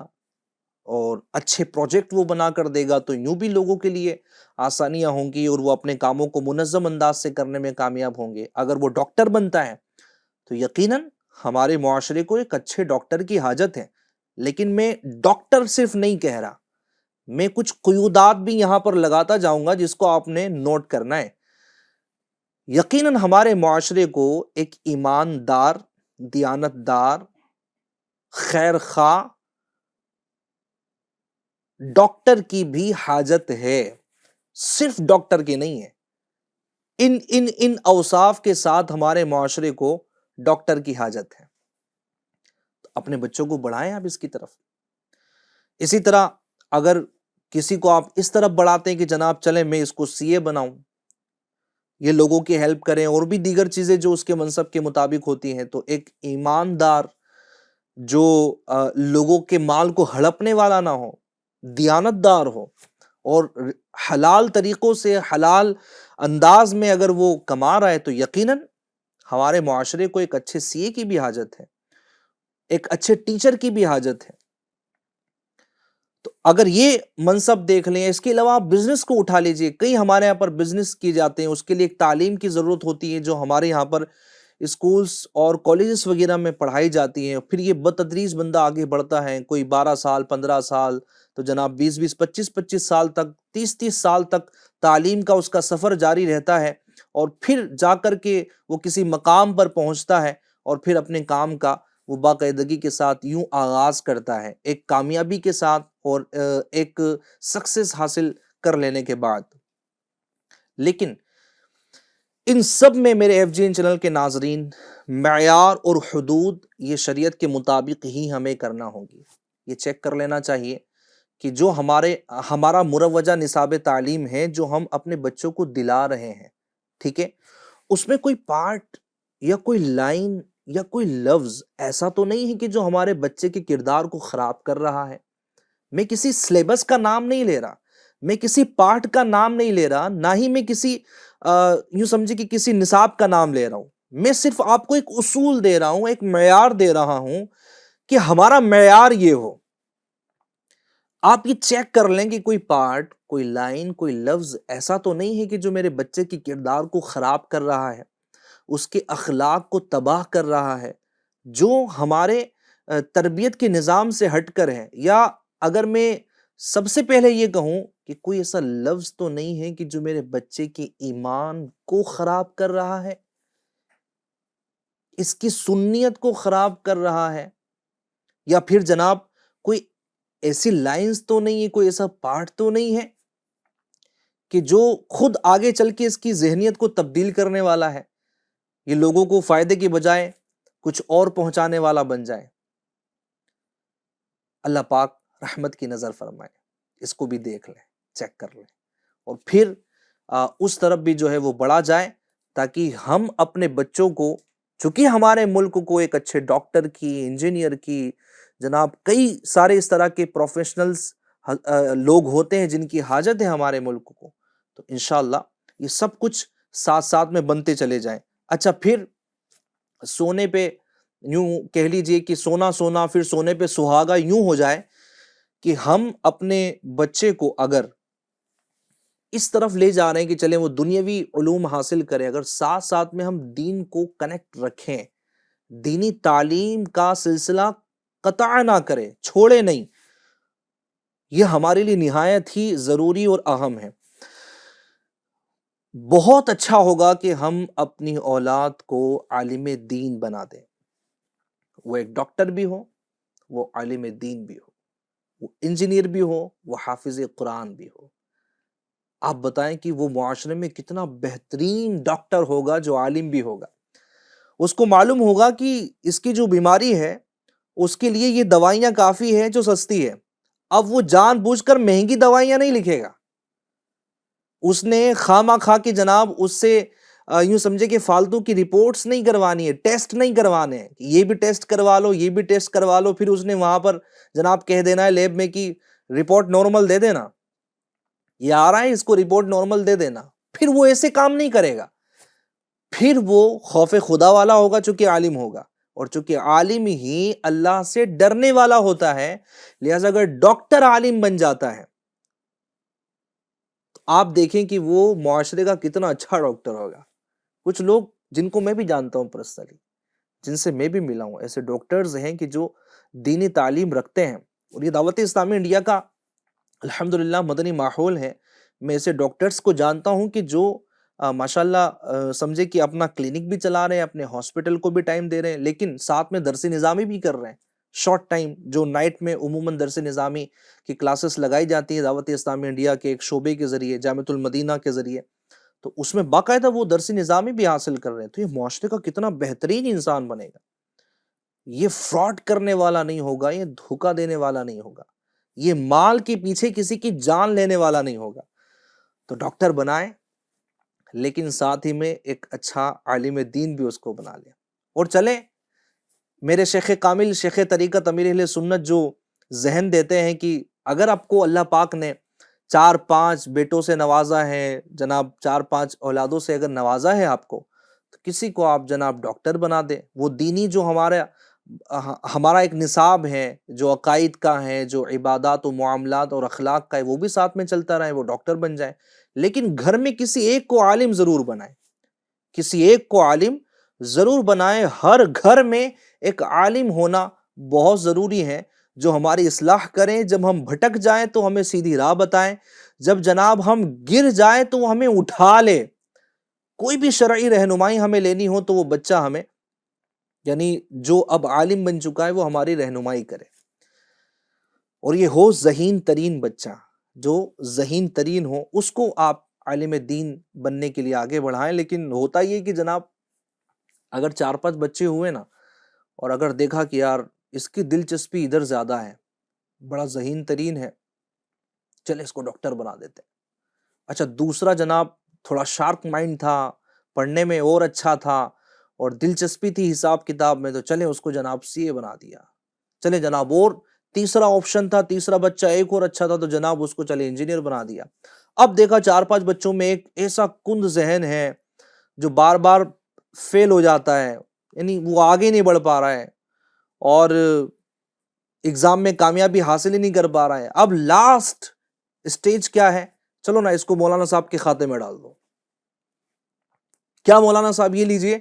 اور اچھے پروجیکٹ وہ بنا کر دے گا، تو یوں بھی لوگوں کے لیے آسانیاں ہوں گی اور وہ اپنے کاموں کو منظم انداز سے کرنے میں کامیاب ہوں گے۔ اگر وہ ڈاکٹر بنتا ہے تو یقیناً ہمارے معاشرے کو ایک اچھے ڈاکٹر کی حاجت ہے، لیکن میں ڈاکٹر صرف نہیں کہہ رہا، میں کچھ قیودات بھی یہاں پر لگاتا جاؤں گا جس کو آپ نے نوٹ کرنا ہے۔ یقیناً ہمارے معاشرے کو ایک ایماندار، دیانتدار، خیر خواہ ڈاکٹر کی بھی حاجت ہے، صرف ڈاکٹر کی نہیں ہے۔ ان اوصاف کے ساتھ ہمارے معاشرے کو ڈاکٹر کی حاجت ہے۔ تو اپنے بچوں کو بڑھائیں آپ اس کی طرف۔ اسی طرح اگر کسی کو آپ اس طرف بڑھاتے ہیں کہ جناب چلیں میں اس کو سی اے بناؤں، یہ لوگوں کی ہیلپ کریں اور بھی دیگر چیزیں جو اس کے منصب کے مطابق ہوتی ہیں، تو ایک ایماندار جو لوگوں کے مال کو ہڑپنے والا نہ ہو، دیانتدار ہو اور حلال طریقوں سے حلال انداز میں اگر وہ کما رہا ہے، تو یقیناً ہمارے معاشرے کو ایک اچھے سی اے کی بھی حاجت ہے، ایک اچھے ٹیچر کی بھی حاجت ہے۔ تو اگر یہ منصب دیکھ لیں، اس کے علاوہ آپ بزنس کو اٹھا لیجئے، کئی ہمارے یہاں پر بزنس کیے جاتے ہیں، اس کے لیے ایک تعلیم کی ضرورت ہوتی ہے جو ہمارے یہاں پر اسکولز اور کالجز وغیرہ میں پڑھائی جاتی ہیں، پھر یہ بتدریج بندہ آگے بڑھتا ہے، کوئی 12 سال 15 سال تو جناب 20 25 سال تک 30 سال تک تعلیم کا اس کا سفر جاری رہتا ہے، اور پھر جا کر کے وہ کسی مقام پر پہنچتا ہے اور پھر اپنے کام کا وہ باقاعدگی کے ساتھ یوں آغاز کرتا ہے، ایک کامیابی کے ساتھ اور ایک سکسیس حاصل کر لینے کے بعد۔ لیکن ان سب میں میرے ایف جی این چینل کے ناظرین، معیار اور حدود یہ شریعت کے مطابق ہی ہمیں کرنا ہوگی۔ یہ چیک کر لینا چاہیے کہ جو ہمارا مروجہ نصاب تعلیم ہے جو ہم اپنے بچوں کو دلا رہے ہیں، ٹھیک ہے، اس میں کوئی پارٹ یا کوئی لائن یا کوئی لفظ ایسا تو نہیں ہے کہ جو ہمارے بچے کے کردار کو خراب کر رہا ہے۔ میں کسی سلیبس کا نام نہیں لے رہا، میں کسی پارٹ کا نام نہیں لے رہا، نہ ہی میں کسی یوں سمجھے کہ کسی نصاب کا نام لے رہا ہوں۔ میں صرف آپ کو ایک اصول دے رہا ہوں، ایک معیار دے رہا ہوں کہ ہمارا معیار یہ ہو۔ آپ یہ چیک کر لیں کہ کوئی پارٹ، کوئی لائن، کوئی لفظ ایسا تو نہیں ہے کہ جو میرے بچے کے کردار کو خراب کر رہا ہے، اس کے اخلاق کو تباہ کر رہا ہے، جو ہمارے تربیت کے نظام سے ہٹ کر ہے۔ یا اگر میں سب سے پہلے یہ کہوں کہ کوئی ایسا لفظ تو نہیں ہے کہ جو میرے بچے کے ایمان کو خراب کر رہا ہے، اس کی سنیت کو خراب کر رہا ہے، یا پھر جناب کوئی ایسی لائنز تو نہیں ہے، کوئی ایسا پارٹ تو نہیں ہے کہ جو خود آگے چل کے اس کی ذہنیت کو تبدیل کرنے والا ہے، یہ لوگوں کو فائدے کی بجائے کچھ اور پہنچانے والا بن جائے۔ اللہ پاک رحمت کی نظر فرمائے، اس کو بھی دیکھ لیں، چیک کر لیں، اور پھر اس طرف بھی جو ہے وہ بڑھا جائے، تاکہ ہم اپنے بچوں کو، چونکہ ہمارے ملک کو ایک اچھے ڈاکٹر کی، انجینئر کی، جناب کئی سارے اس طرح کے پروفیشنلز لوگ ہوتے ہیں جن کی حاجت ہے ہمارے ملک کو، تو انشاءاللہ یہ سب کچھ ساتھ ساتھ میں بنتے چلے جائیں۔ اچھا، پھر سونے پہ یوں کہہ لیجئے کہ سونا سونا پھر سونے پہ سہاگا یوں ہو جائے کہ ہم اپنے بچے کو اگر اس طرف لے جا رہے ہیں کہ چلیں وہ دنیاوی علوم حاصل کرے، اگر ساتھ ساتھ میں ہم دین کو کنیکٹ رکھیں، دینی تعلیم کا سلسلہ قطع نہ کرے، چھوڑے نہیں، یہ ہمارے لیے نہایت ہی ضروری اور اہم ہے۔ بہت اچھا ہوگا کہ ہم اپنی اولاد کو عالم دین بنا دیں، وہ ایک ڈاکٹر بھی ہو، وہ عالم دین بھی ہو، وہ انجینئر بھی ہو، وہ حافظ قرآن بھی ہو۔ آپ بتائیں کہ وہ معاشرے میں کتنا بہترین ڈاکٹر ہوگا جو عالم بھی ہوگا۔ اس کو معلوم ہوگا کہ اس کی جو بیماری ہے اس کے لیے یہ دوائیاں کافی ہیں جو سستی ہے، اب وہ جان بوجھ کر مہنگی دوائیاں نہیں لکھے گا، اس نے خامہ خواہ کے جناب اس سے یوں سمجھے کہ فالتو کی رپورٹس نہیں کروانی ہے، ٹیسٹ نہیں کروانے ہیں، یہ بھی ٹیسٹ کروا لو، یہ بھی ٹیسٹ کروا لو، پھر اس نے وہاں پر جناب کہہ دینا ہے لیب میں کہ رپورٹ نارمل دے دینا، یہ آ رہا ہے اس کو رپورٹ نارمل دے دینا، پھر وہ ایسے کام نہیں کرے گا، پھر وہ خوف خدا والا ہوگا چونکہ عالم ہوگا، اور چونکہ عالم ہی اللہ سے ڈرنے والا ہوتا ہے، لہذا اگر ڈاکٹر عالم بن جاتا ہے تو آپ دیکھیں کہ وہ معاشرے کا کتنا اچھا ڈاکٹر ہوگا۔ کچھ لوگ جن کو میں بھی جانتا ہوں پرسنلی، جن سے میں بھی ملا ہوں، ایسے ڈاکٹرز ہیں کہ جو دینی تعلیم رکھتے ہیں، اور یہ دعوت اسلامی انڈیا کا الحمدللہ مدنی ماحول ہے۔ میں ایسے ڈاکٹرز کو جانتا ہوں کہ جو ماشاءاللہ سمجھے کہ اپنا کلینک بھی چلا رہے ہیں، اپنے ہاسپٹل کو بھی ٹائم دے رہے ہیں، لیکن ساتھ میں درس نظامی بھی کر رہے ہیں، شارٹ ٹائم جو نائٹ میں عموماً درس نظامی کی کلاسز لگائی جاتی ہیں دعوت اسلامی انڈیا کے ایک شعبے کے ذریعے، جامعۃ المدینہ کے ذریعے، تو اس میں باقاعدہ وہ درس نظامی بھی حاصل کر رہے ہیں۔ تو یہ معاشرے کا کتنا بہترین انسان بنے گا، یہ فراڈ کرنے والا نہیں ہوگا، یہ دھوکہ دینے والا نہیں ہوگا، یہ مال کے پیچھے کسی کی جان لینے والا نہیں ہوگا۔ تو ڈاکٹر بنائیں، لیکن ساتھ ہی میں ایک اچھا عالم دین بھی اس کو بنا لیں، اور چلیں میرے شیخ کامل، شیخ طریقت امیر اہل سنت جو ذہن دیتے ہیں کہ اگر آپ کو اللہ پاک نے 4-5 بیٹوں سے نوازا ہے، جناب 4-5 اولادوں سے اگر نوازا ہے آپ کو، تو کسی کو آپ جناب ڈاکٹر بنا دیں، وہ دینی جو ہمارا ایک نصاب ہے، جو عقائد کا ہے، جو عبادات و معاملات اور اخلاق کا ہے، وہ بھی ساتھ میں چلتا رہے، وہ ڈاکٹر بن جائے۔ لیکن گھر میں کسی ایک کو عالم ضرور بنائے، کسی ایک کو عالم ضرور بنائے۔ ہر گھر میں ایک عالم ہونا بہت ضروری ہے، جو ہماری اصلاح کریں، جب ہم بھٹک جائیں تو ہمیں سیدھی راہ بتائیں، جب جناب ہم گر جائیں تو وہ ہمیں اٹھا لے۔ کوئی بھی شرعی رہنمائی ہمیں لینی ہو تو وہ بچہ ہمیں، یعنی جو اب عالم بن چکا ہے، وہ ہماری رہنمائی کرے، اور یہ ہو ذہین ترین بچہ، جو ذہین ترین ہو، اس کو آپ عالم دین بننے کے لیے آگے بڑھائیں۔ لیکن ہوتا یہ کہ جناب اگر 4-5 بچے ہوئے نا، اور اگر دیکھا کہ یار اس کی دلچسپی ادھر زیادہ ہے، بڑا ذہین ترین ہے، چلے اس کو ڈاکٹر بنا دیتے ہیں۔ اچھا دوسرا جناب تھوڑا شارپ مائنڈ تھا، پڑھنے میں اور اچھا تھا، اور دلچسپی تھی حساب کتاب میں، تو چلے اس کو جناب سی اے بنا دیا۔ چلے جناب اور تیسرا آپشن تھا، تیسرا بچہ ایک اور اچھا تھا، تو جناب اس کو چلے انجینئر بنا دیا۔ اب دیکھا 4-5 بچوں میں ایک ایسا کند ذہن ہے جو بار بار فیل ہو جاتا ہے، یعنی وہ آگے نہیں بڑھ پا رہا ہے، اور ایگزام میں کامیابی حاصل ہی نہیں کر پا رہا ہے۔ اب لاسٹ اسٹیج کیا ہے؟ چلو نا اس کو مولانا صاحب کے کھاتے میں ڈال دو۔ کیا مولانا صاحب؟ یہ لیجئے،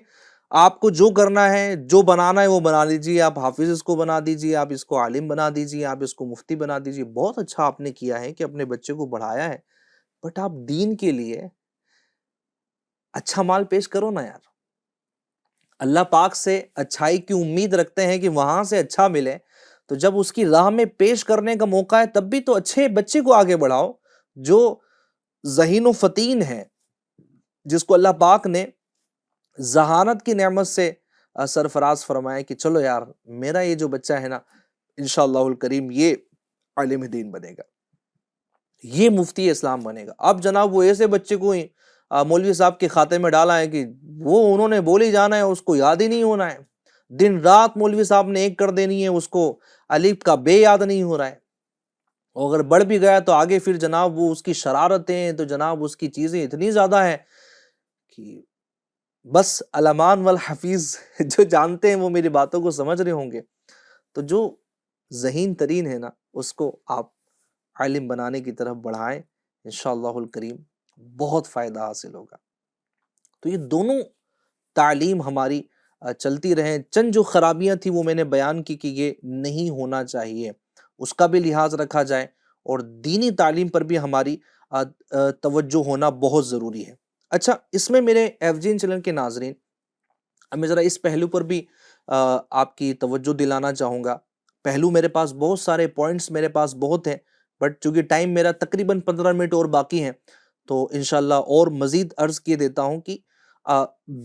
آپ کو جو کرنا ہے، جو بنانا ہے وہ بنا لیجئے، آپ حافظ اس کو بنا دیجئے، آپ اس کو عالم بنا دیجئے، آپ اس کو مفتی بنا دیجئے۔ بہت اچھا آپ نے کیا ہے کہ اپنے بچے کو بڑھایا ہے، بٹ آپ دین کے لیے اچھا مال پیش کرو نا یار۔ اللہ پاک سے اچھائی کی امید رکھتے ہیں کہ وہاں سے اچھا ملے، تو جب اس کی راہ میں پیش کرنے کا موقع ہے تب بھی تو اچھے بچے کو آگے بڑھاؤ، جو ذہین و فطین ہے، جس کو اللہ پاک نے ذہانت کی نعمت سے سرفراز فرمایا کہ چلو یار میرا یہ جو بچہ ہے نا، انشاءاللہ الکریم یہ عالم دین بنے گا، یہ مفتی اسلام بنے گا۔ اب جناب وہ ایسے بچے کو مولوی صاحب کے کھاتے میں ڈالا ہے کہ وہ انہوں نے بولی جانا ہے، اس کو یاد ہی نہیں ہونا ہے، دن رات مولوی صاحب نے ایک کر دینی ہے، اس کو الف کا بے یاد نہیں ہو رہا ہے، اور اگر بڑھ بھی گیا تو آگے پھر جناب وہ اس کی شرارتیں، تو جناب اس کی چیزیں اتنی زیادہ ہیں کہ بس علمان والحفیظ جو جانتے ہیں وہ میری باتوں کو سمجھ رہے ہوں گے۔ تو جو ذہین ترین ہے نا، اس کو آپ عالم بنانے کی طرف بڑھائیں، انشاءاللہ الکریم بہت فائدہ حاصل ہوگا۔ تو یہ دونوں تعلیم ہماری چلتی رہیں۔ چند جو خرابیاں تھیں وہ میں نے بیان کی کہ یہ نہیں ہونا چاہیے، اس کا بھی لحاظ رکھا جائے، اور دینی تعلیم پر بھی ہماری توجہ ہونا بہت ضروری ہے۔ اچھا اس میں میرے ایف جین چینل کے ناظرین، اب میں ذرا اس پہلو پر بھی آپ کی توجہ دلانا چاہوں گا۔ پہلو میرے پاس بہت سارے پوائنٹس میرے پاس بہت ہیں، بٹ چونکہ ٹائم میرا تقریباً 15 منٹ اور باقی ہیں، تو انشاءاللہ اور مزید عرض کیے دیتا ہوں کہ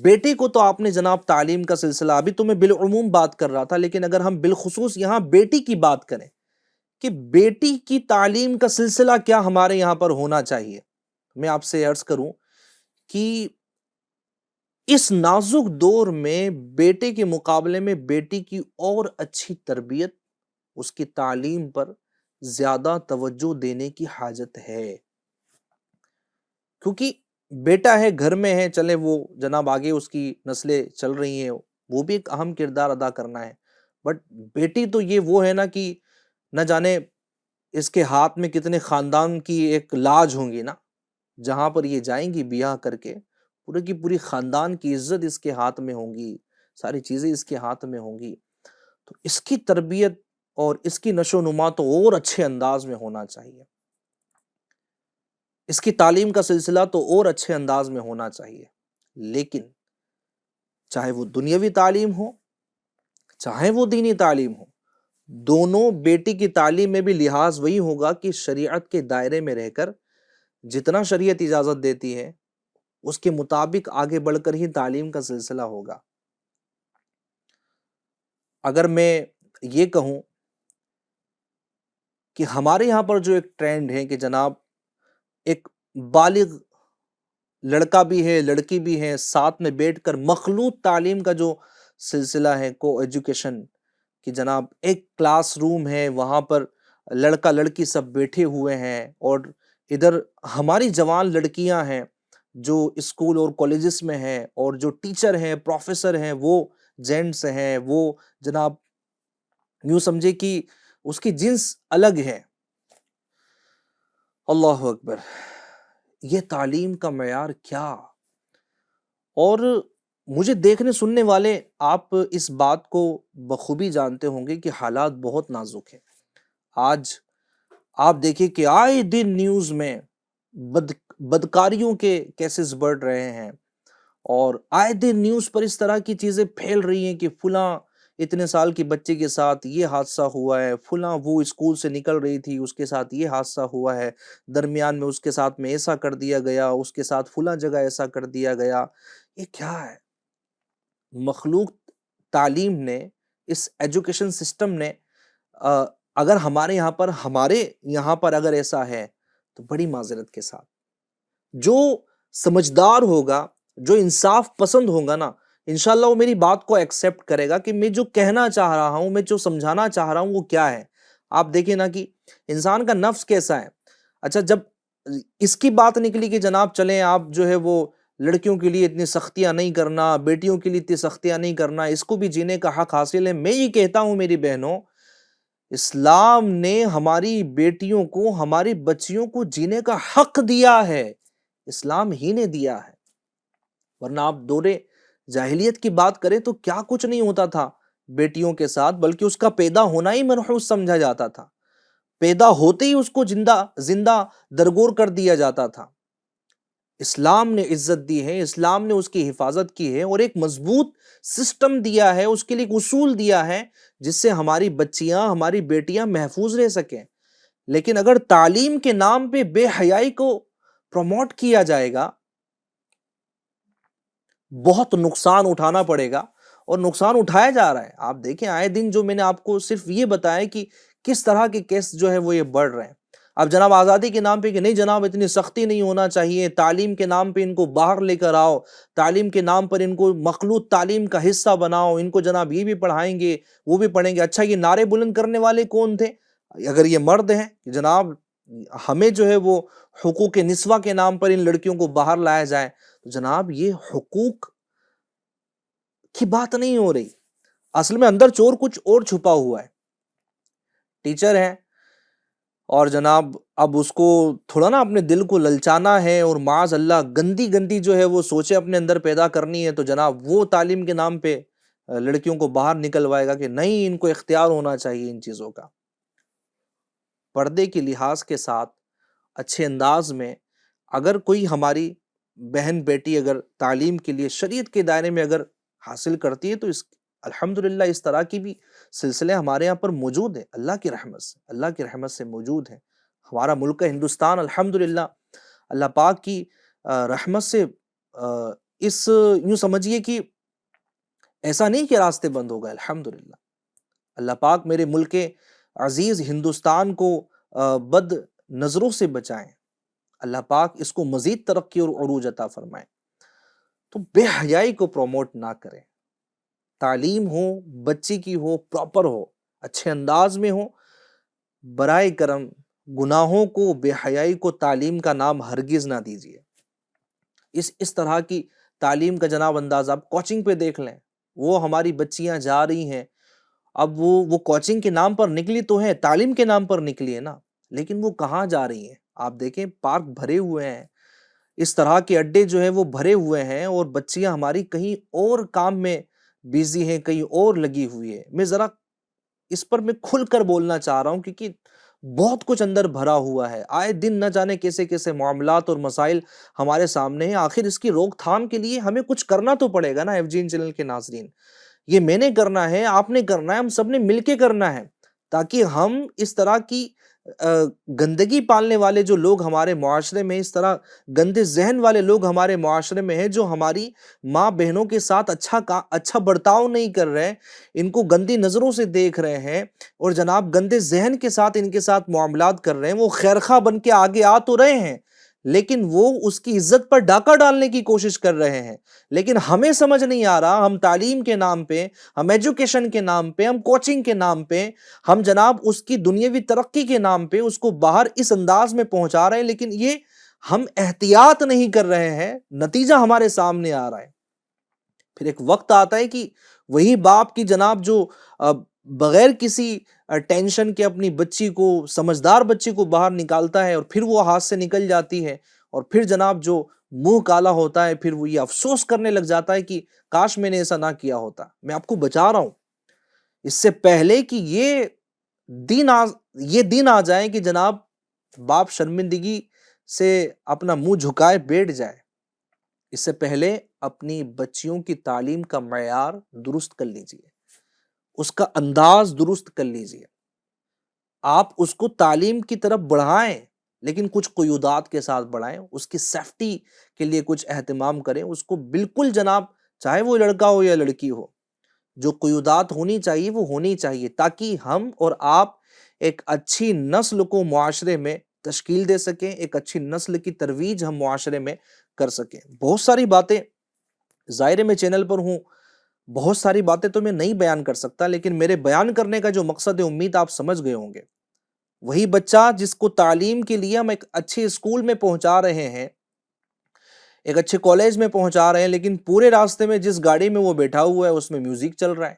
بیٹے کو تو آپ نے جناب تعلیم کا سلسلہ، ابھی تو میں بالعموم بات کر رہا تھا، لیکن اگر ہم بالخصوص یہاں بیٹی کی بات کریں کہ بیٹی کی تعلیم کا سلسلہ کیا ہمارے یہاں پر ہونا چاہیے، میں آپ سے عرض کروں کہ اس نازک دور میں بیٹے کے مقابلے میں بیٹی کی اور اچھی تربیت، اس کی تعلیم پر زیادہ توجہ دینے کی حاجت ہے، کیونکہ بیٹا ہے گھر میں ہے، چلے وہ جناب آگے اس کی نسلیں چل رہی ہیں، وہ بھی ایک اہم کردار ادا کرنا ہے، بٹ بیٹی تو یہ وہ ہے نا کہ نہ جانے اس کے ہاتھ میں کتنے خاندان کی ایک لاج ہوں گی نا، جہاں پر یہ جائیں گی بیاہ کر کے، پورے کی پوری خاندان کی عزت اس کے ہاتھ میں ہوں گی، ساری چیزیں اس کے ہاتھ میں ہوں گی، تو اس کی تربیت اور اس کی نشو و نما تو اور اچھے انداز میں ہونا چاہیے، اس کی تعلیم کا سلسلہ تو اور اچھے انداز میں ہونا چاہیے، لیکن چاہے وہ دنیاوی تعلیم ہو چاہے وہ دینی تعلیم ہو، دونوں بیٹی کی تعلیم میں بھی لحاظ وہی ہوگا کہ شریعت کے دائرے میں رہ کر جتنا شریعت اجازت دیتی ہے اس کے مطابق آگے بڑھ کر ہی تعلیم کا سلسلہ ہوگا۔ اگر میں یہ کہوں کہ ہمارے یہاں پر جو ایک ٹرینڈ ہے کہ جناب ایک بالغ لڑکا بھی ہے لڑکی بھی ہے، ساتھ میں بیٹھ کر مخلوط تعلیم کا جو سلسلہ ہے، کو ایجوکیشن، کہ جناب ایک کلاس روم ہے، وہاں پر لڑکا لڑکی سب بیٹھے ہوئے ہیں، اور ادھر ہماری جوان لڑکیاں ہیں جو اسکول اور کالجز میں ہیں، اور جو ٹیچر ہیں پروفیسر ہیں وہ جینٹس ہیں، وہ جناب یوں سمجھے کہ اس کی جنس الگ ہے۔ اللہ اکبر، یہ تعلیم کا معیار کیا! اور مجھے دیکھنے سننے والے آپ اس بات کو بخوبی جانتے ہوں گے کہ حالات بہت نازک ہیں۔ آج آپ دیکھیں کہ آئے دن نیوز میں بدکاریوں کے کیسز بڑھ رہے ہیں، اور آئے دن نیوز پر اس طرح کی چیزیں پھیل رہی ہیں کہ فلاں اتنے سال کی بچے کے ساتھ یہ حادثہ ہوا ہے، فلاں وہ اسکول سے نکل رہی تھی اس کے ساتھ یہ حادثہ ہوا ہے، درمیان میں اس کے ساتھ میں ایسا کر دیا گیا، اس کے ساتھ فلاں جگہ ایسا کر دیا گیا۔ یہ کیا ہے؟ مخلوق تعلیم نے، اس ایجوکیشن سسٹم نے، اگر ہمارے یہاں پر اگر ایسا ہے تو بڑی معذرت کے ساتھ جو سمجھدار ہوگا، جو انصاف پسند ہوگا نا، انشاءاللہ وہ میری بات کو ایکسیپٹ کرے گا کہ میں جو کہنا چاہ رہا ہوں، میں جو سمجھانا چاہ رہا ہوں وہ کیا ہے۔ آپ دیکھیں نا کہ انسان کا نفس کیسا ہے۔ اچھا، جب اس کی بات نکلی کہ جناب چلیں آپ جو ہے وہ لڑکیوں کے لیے اتنی سختیاں نہیں کرنا، بیٹیوں کے لیے اتنی سختیاں نہیں کرنا، اس کو بھی جینے کا حق حاصل ہے، میں یہ کہتا ہوں میری بہنوں، اسلام نے ہماری بیٹیوں کو، ہماری بچیوں کو جینے کا حق دیا ہے، اسلام ہی نے دیا ہے، ورنہ آپ دورے جاہلیت کی بات کریں تو کیا کچھ نہیں ہوتا تھا بیٹیوں کے ساتھ، بلکہ اس کا پیدا ہونا ہی منحوس سمجھا جاتا تھا، پیدا ہوتے ہی اس کو زندہ درگور کر دیا جاتا تھا۔ اسلام نے عزت دی ہے، اسلام نے اس کی حفاظت کی ہے، اور ایک مضبوط سسٹم دیا ہے، اس کے لیے ایک اصول دیا ہے جس سے ہماری بچیاں، ہماری بیٹیاں محفوظ رہ سکیں۔ لیکن اگر تعلیم کے نام پہ بے حیائی کو پروموٹ کیا جائے گا، بہت نقصان اٹھانا پڑے گا، اور نقصان اٹھایا جا رہا ہے۔ آپ دیکھیں آئے دن جو میں نے آپ کو صرف یہ بتایا کہ کس طرح کے کیس جو ہے وہ یہ بڑھ رہے ہیں۔ اب جناب آزادی کے نام پہ کہ نہیں جناب اتنی سختی نہیں ہونا چاہیے، تعلیم کے نام پہ ان کو باہر لے کر آؤ، تعلیم کے نام پر ان کو مخلوط تعلیم کا حصہ بناؤ، ان کو جناب یہ بھی پڑھائیں گے وہ بھی پڑھیں گے۔ اچھا، یہ نعرے بلند کرنے والے کون تھے؟ اگر یہ مرد ہیں کہ جناب ہمیں جو ہے وہ حقوق نسواں کے نام پر ان لڑکیوں کو باہر لایا جائے، تو جناب یہ حقوق کی بات نہیں ہو رہی، اصل میں اندر چور کچھ اور چھپا ہوا ہے۔ ٹیچر ہے اور جناب اب اس کو تھوڑا نا اپنے دل کو للچانا ہے، اور معاذ اللہ گندی گندی جو ہے وہ سوچے اپنے اندر پیدا کرنی ہے، تو جناب وہ تعلیم کے نام پہ لڑکیوں کو باہر نکلوائے گا کہ نہیں ان کو اختیار ہونا چاہیے ان چیزوں کا۔ پردے کے لحاظ کے ساتھ اچھے انداز میں اگر کوئی ہماری بہن بیٹی اگر تعلیم کے لیے شریعت کے دائرے میں اگر حاصل کرتی ہے تو الحمدللہ اس طرح کی بھی سلسلے ہمارے یہاں پر موجود ہیں، اللہ کی رحمت سے موجود ہیں۔ ہمارا ملک ہندوستان الحمدللہ اللہ پاک کی رحمت سے اس یوں سمجھیے کہ ایسا نہیں کہ راستے بند ہو گئے، الحمدللہ اللہ پاک میرے ملک عزیز ہندوستان کو بد نظروں سے بچائیں، اللہ پاک اس کو مزید ترقی اور عروج عطا فرمائے۔ تو بے حیائی کو پروموٹ نہ کریں، تعلیم ہو بچی کی ہو پراپر ہو، اچھے انداز میں ہو، برائے کرم گناہوں کو، بے حیائی کو تعلیم کا نام ہرگز نہ دیجیے۔ اس طرح کی تعلیم کا جناب انداز آپ کوچنگ پہ دیکھ لیں، وہ ہماری بچیاں جا رہی ہیں، اب وہ کوچنگ کے نام پر نکلی تو ہے، تعلیم کے نام پر نکلی ہے نا، لیکن وہ کہاں جا رہی ہیں؟ آپ دیکھیں پارک بھرے ہوئے ہیں، اس طرح کے اڈے جو ہیں وہ بھرے ہوئے ہیں، اور بچیاں ہماری کہیں اور کام میں بیزی ہیں، کہیں اور لگی ہوئی ہے۔ میں ذرا اس پر میں کھل کر بولنا چاہ رہا ہوں، کیونکہ بہت کچھ اندر بھرا ہوا ہے، آئے دن نہ جانے کیسے کیسے معاملات اور مسائل ہمارے سامنے ہیں۔ آخر اس کی روک تھام کے لیے ہمیں کچھ کرنا تو پڑے گا نا ایف جی این چینل کے ناظرین، یہ میں نے کرنا ہے، آپ نے کرنا ہے، ہم سب نے مل کے کرنا ہے، تاکہ ہم اس طرح کی گندگی پالنے والے جو لوگ ہمارے معاشرے میں، اس طرح گندے ذہن والے لوگ ہمارے معاشرے میں ہیں، جو ہماری ماں بہنوں کے ساتھ اچھا برتاؤ نہیں کر رہے، ان کو گندی نظروں سے دیکھ رہے ہیں، اور جناب گندے ذہن کے ساتھ ان کے ساتھ معاملات کر رہے ہیں، وہ خیرخواہ بن کے آگے آ تو رہے ہیں، لیکن وہ اس کی عزت پر ڈاکہ ڈالنے کی کوشش کر رہے ہیں۔ لیکن ہمیں سمجھ نہیں آ رہا، ہم تعلیم کے نام پہ، ہم ایجوکیشن کے نام پہ، ہم کوچنگ کے نام پہ، ہم جناب اس کی دنیاوی ترقی کے نام پہ اس کو باہر اس انداز میں پہنچا رہے ہیں، لیکن یہ ہم احتیاط نہیں کر رہے ہیں، نتیجہ ہمارے سامنے آ رہا ہے۔ پھر ایک وقت آتا ہے کہ وہی باپ کی جناب جو بغیر کسی ٹینشن کے اپنی بچی کو، سمجھدار بچی کو باہر نکالتا ہے، اور پھر وہ ہاتھ سے نکل جاتی ہے، اور پھر جناب جو منہ کالا ہوتا ہے، پھر وہ یہ افسوس کرنے لگ جاتا ہے کہ کاش میں نے ایسا نہ کیا ہوتا۔ میں آپ کو بچا رہا ہوں اس سے پہلے کہ یہ دن آ جائے کہ جناب باپ شرمندگی سے اپنا منہ جھکائے بیٹھ جائے، اس سے پہلے اپنی بچیوں کی تعلیم کا معیار درست کر لیجئے، اس کا انداز درست کر لیجئے، آپ اس کو تعلیم کی طرف بڑھائیں، لیکن کچھ قیودات کے ساتھ بڑھائیں، اس کی سیفٹی کے لیے کچھ اہتمام کریں، اس کو بالکل جناب چاہے وہ لڑکا ہو یا لڑکی ہو، جو قیودات ہونی چاہیے وہ ہونی چاہیے، تاکہ ہم اور آپ ایک اچھی نسل کو معاشرے میں تشکیل دے سکیں، ایک اچھی نسل کی ترویج ہم معاشرے میں کر سکیں۔ بہت ساری باتیں ظاہر میں چینل پر ہوں، بہت ساری باتیں تو میں نہیں بیان کر سکتا، لیکن میرے بیان کرنے کا جو مقصد ہے امید آپ سمجھ گئے ہوں گے۔ وہی بچہ جس کو تعلیم کے لیے ہم ایک اچھے اسکول میں پہنچا رہے ہیں، ایک اچھے کالج میں پہنچا رہے ہیں، لیکن پورے راستے میں جس گاڑی میں وہ بیٹھا ہوا ہے اس میں میوزک چل رہا ہے،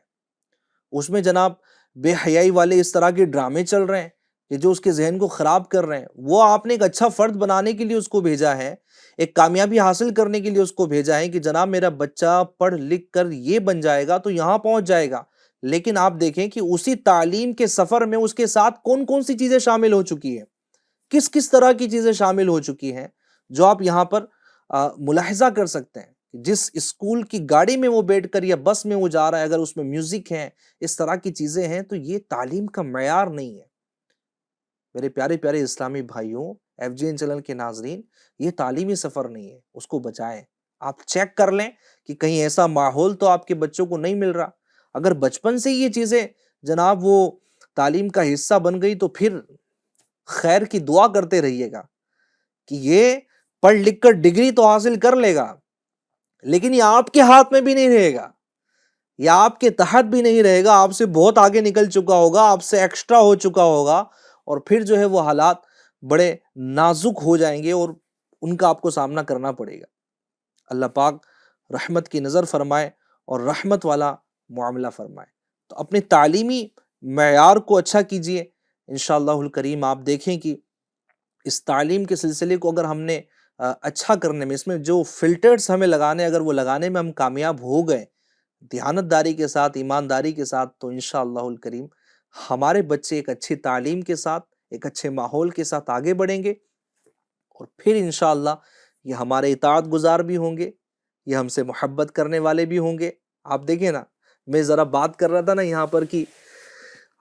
اس میں جناب بے حیائی والے اس طرح کے ڈرامے چل رہے ہیں کہ جو اس کے ذہن کو خراب کر رہے ہیں۔ وہ آپ نے ایک اچھا فرد بنانے کے لیے اس کو بھیجا ہے، ایک کامیابی حاصل کرنے کے لیے اس کو بھیجا ہے کہ جناب میرا بچہ پڑھ لکھ کر یہ بن جائے گا تو یہاں پہنچ جائے گا، لیکن آپ دیکھیں کہ اسی تعلیم کے سفر میں اس کے ساتھ کون کون سی چیزیں شامل ہو چکی ہیں، کس طرح کی چیزیں شامل ہو چکی ہیں، جو آپ یہاں پر ملاحظہ کر سکتے ہیں۔ جس اسکول کی گاڑی میں وہ بیٹھ کر یا بس میں وہ جا رہا ہے، اگر اس میں میوزک ہے، اس طرح کی چیزیں ہیں، تو یہ تعلیم کا معیار نہیں ہے۔ میرے پیارے پیارے اسلامی بھائیوں، ایف جی این چینل کے ناظرین، یہ تعلیمی سفر نہیں ہے، اس کو بچائیں۔ آپ چیک کر لیں کہ کہیں ایسا ماحول تو آپ کے بچوں کو نہیں مل رہا۔ اگر بچپن سے یہ چیزیں جناب وہ تعلیم کا حصہ بن گئی تو پھر خیر کی دعا کرتے رہیے گا کہ یہ پڑھ لکھ کر ڈگری تو حاصل کر لے گا، لیکن یہ آپ کے ہاتھ میں بھی نہیں رہے گا، یہ آپ کے تحت بھی نہیں رہے گا، آپ سے بہت آگے نکل چکا ہوگا، آپ سے ایکسٹرا ہو چکا ہوگا، اور پھر جو ہے وہ حالات بڑے نازک ہو جائیں گے اور ان کا آپ کو سامنا کرنا پڑے گا۔ اللہ پاک رحمت کی نظر فرمائے اور رحمت والا معاملہ فرمائے۔ تو اپنے تعلیمی معیار کو اچھا کیجئے، انشاءاللہ الکریم آپ دیکھیں کہ اس تعلیم کے سلسلے کو اگر ہم نے اچھا کرنے میں، اس میں جو فلٹرز ہمیں لگانے، اگر وہ لگانے میں ہم کامیاب ہو گئے دیانتداری کے ساتھ، ایمانداری کے ساتھ، تو انشاءاللہ الکریم ہمارے بچے ایک اچھی تعلیم کے ساتھ، ایک اچھے ماحول کے ساتھ آگے بڑھیں گے، اور پھر انشاءاللہ یہ ہمارے اطاعت گزار بھی ہوں گے، یہ ہم سے محبت کرنے والے بھی ہوں گے۔ آپ دیکھیں نا، میں ذرا بات کر رہا تھا نا یہاں پر کہ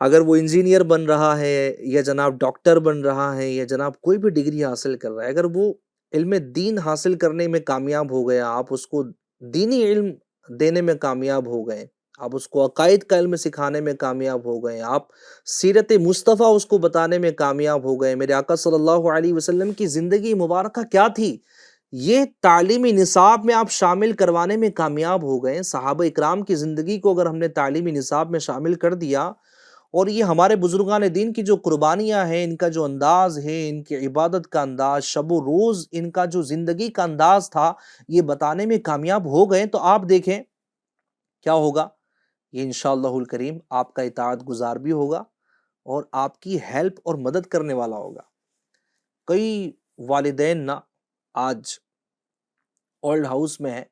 اگر وہ انجینئر بن رہا ہے یا جناب ڈاکٹر بن رہا ہے یا جناب کوئی بھی ڈگری حاصل کر رہا ہے، اگر وہ علم دین حاصل کرنے میں کامیاب ہو گیا، آپ اس کو دینی علم دینے میں کامیاب ہو گئے، آپ اس کو عقائد کا علم سکھانے میں کامیاب ہو گئے، آپ سیرت مصطفیٰ اس کو بتانے میں کامیاب ہو گئے، میرے آقا صلی اللہ علیہ وسلم کی زندگی مبارکہ کیا تھی، یہ تعلیمی نصاب میں آپ شامل کروانے میں کامیاب ہو گئے۔ صحابہ اکرام کی زندگی کو اگر ہم نے تعلیمی نصاب میں شامل کر دیا اور یہ ہمارے بزرگان دین کی جو قربانیاں ہیں، ان کا جو انداز ہے، ان کی عبادت کا انداز، شب و روز ان کا جو زندگی کا انداز تھا، یہ بتانے میں کامیاب ہو گئے، تو آپ دیکھیں کیا ہوگا، یہ انشاءاللہ الکریم آپ کا اطاعت گزار بھی ہوگا اور آپ کی ہیلپ اور مدد کرنے والا ہوگا۔ کئی والدین نا آج اولڈ ہاؤس میں ہیں،